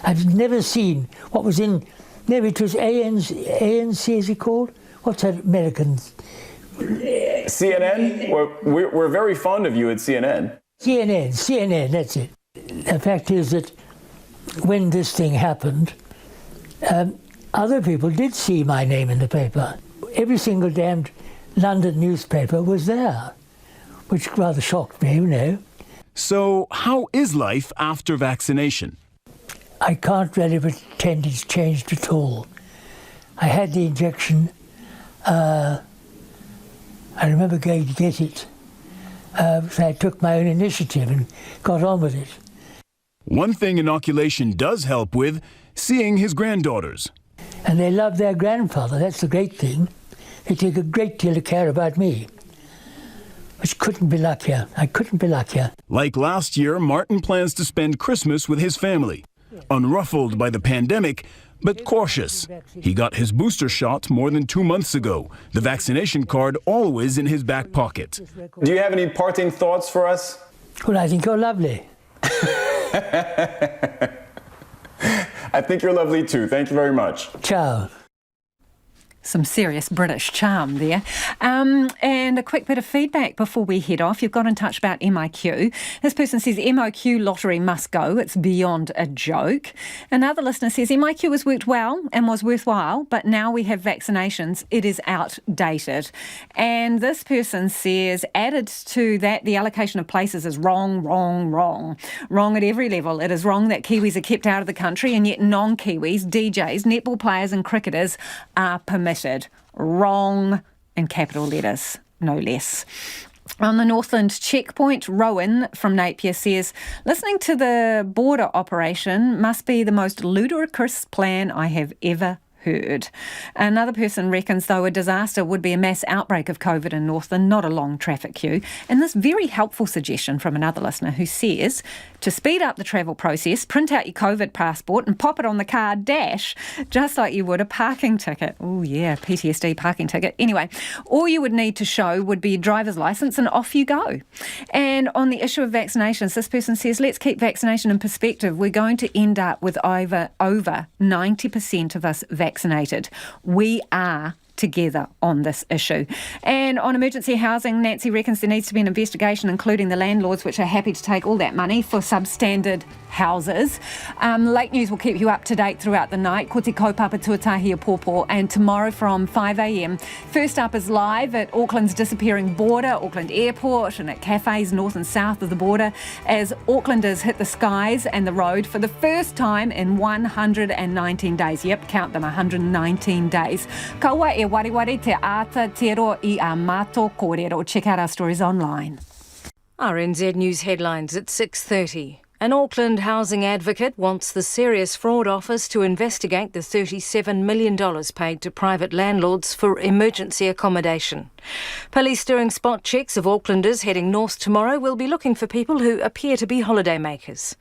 I've never seen what was in, maybe it was ANC, is it called? What's that American? CNN? We're very fond of you at CNN. CNN, that's it. The fact is that when this thing happened, other people did see my name in the paper. Every single damned London newspaper was there, which rather shocked me, you know. So, how is life after vaccination? I can't really pretend it's changed at all. I had the injection. I remember going to get it. So I took my own initiative and got on with it. One thing inoculation does help with, seeing his granddaughters. And they love their grandfather, that's the great thing. They take a great deal of care about me. Which couldn't be luckier. I couldn't be luckier. Like last year, Martin plans to spend Christmas with his family. Unruffled by the pandemic, but cautious. He got his booster shot more than 2 months ago. The vaccination card always in his back pocket. Do you have any parting thoughts for us? Well, I think you're lovely. I think you're lovely too. Thank you very much. Ciao. Some serious British charm there. And a quick bit of feedback before we head off. You've got in touch about MIQ. This person says MOQ lottery must go. It's beyond a joke. Another listener says MIQ has worked well and was worthwhile, but now we have vaccinations. It is outdated. And this person says, added to that, the allocation of places is wrong. Wrong at every level. It is wrong that Kiwis are kept out of the country and yet non-Kiwis, DJs, netball players and cricketers are permitted. Wrong in capital letters, no less. On the Northland checkpoint, Rowan from Napier says, listening to the border operation must be the most ludicrous plan I have ever heard. Another person reckons, though, a disaster would be a mass outbreak of COVID in Northland, not a long traffic queue. And this very helpful suggestion from another listener who says, to speed up the travel process, print out your COVID passport and pop it on the car dash, just like you would a parking ticket. Oh yeah, PTSD parking ticket. Anyway, all you would need to show would be your driver's licence and off you go. And on the issue of vaccinations, this person says, let's keep vaccination in perspective. We're going to end up with over 90% of us vaccinated. We are together on this issue. And on emergency housing, Nancy reckons there needs to be an investigation, including the landlords, which are happy to take all that money for substandard houses. Late News will keep you up to date throughout the night. Ko te kaupapa tuatahi a pōpō. And tomorrow from 5 a.m. First Up is live at Auckland's disappearing border, Auckland Airport, and at cafes north and south of the border, as Aucklanders hit the skies and the road for the first time in 119 days. Yep, count them, 119 days. Kaua e wariwari te ata tero I a mato kōrero. Check out our stories online. RNZ News headlines at 6:30. An Auckland housing advocate wants the Serious Fraud Office to investigate the $37 million paid to private landlords for emergency accommodation. Police doing spot checks of Aucklanders heading north tomorrow will be looking for people who appear to be holidaymakers.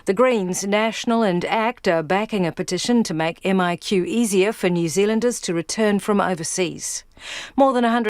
The Greens, National and ACT are backing a petition to make MIQ easier for New Zealanders to return from overseas. More than 100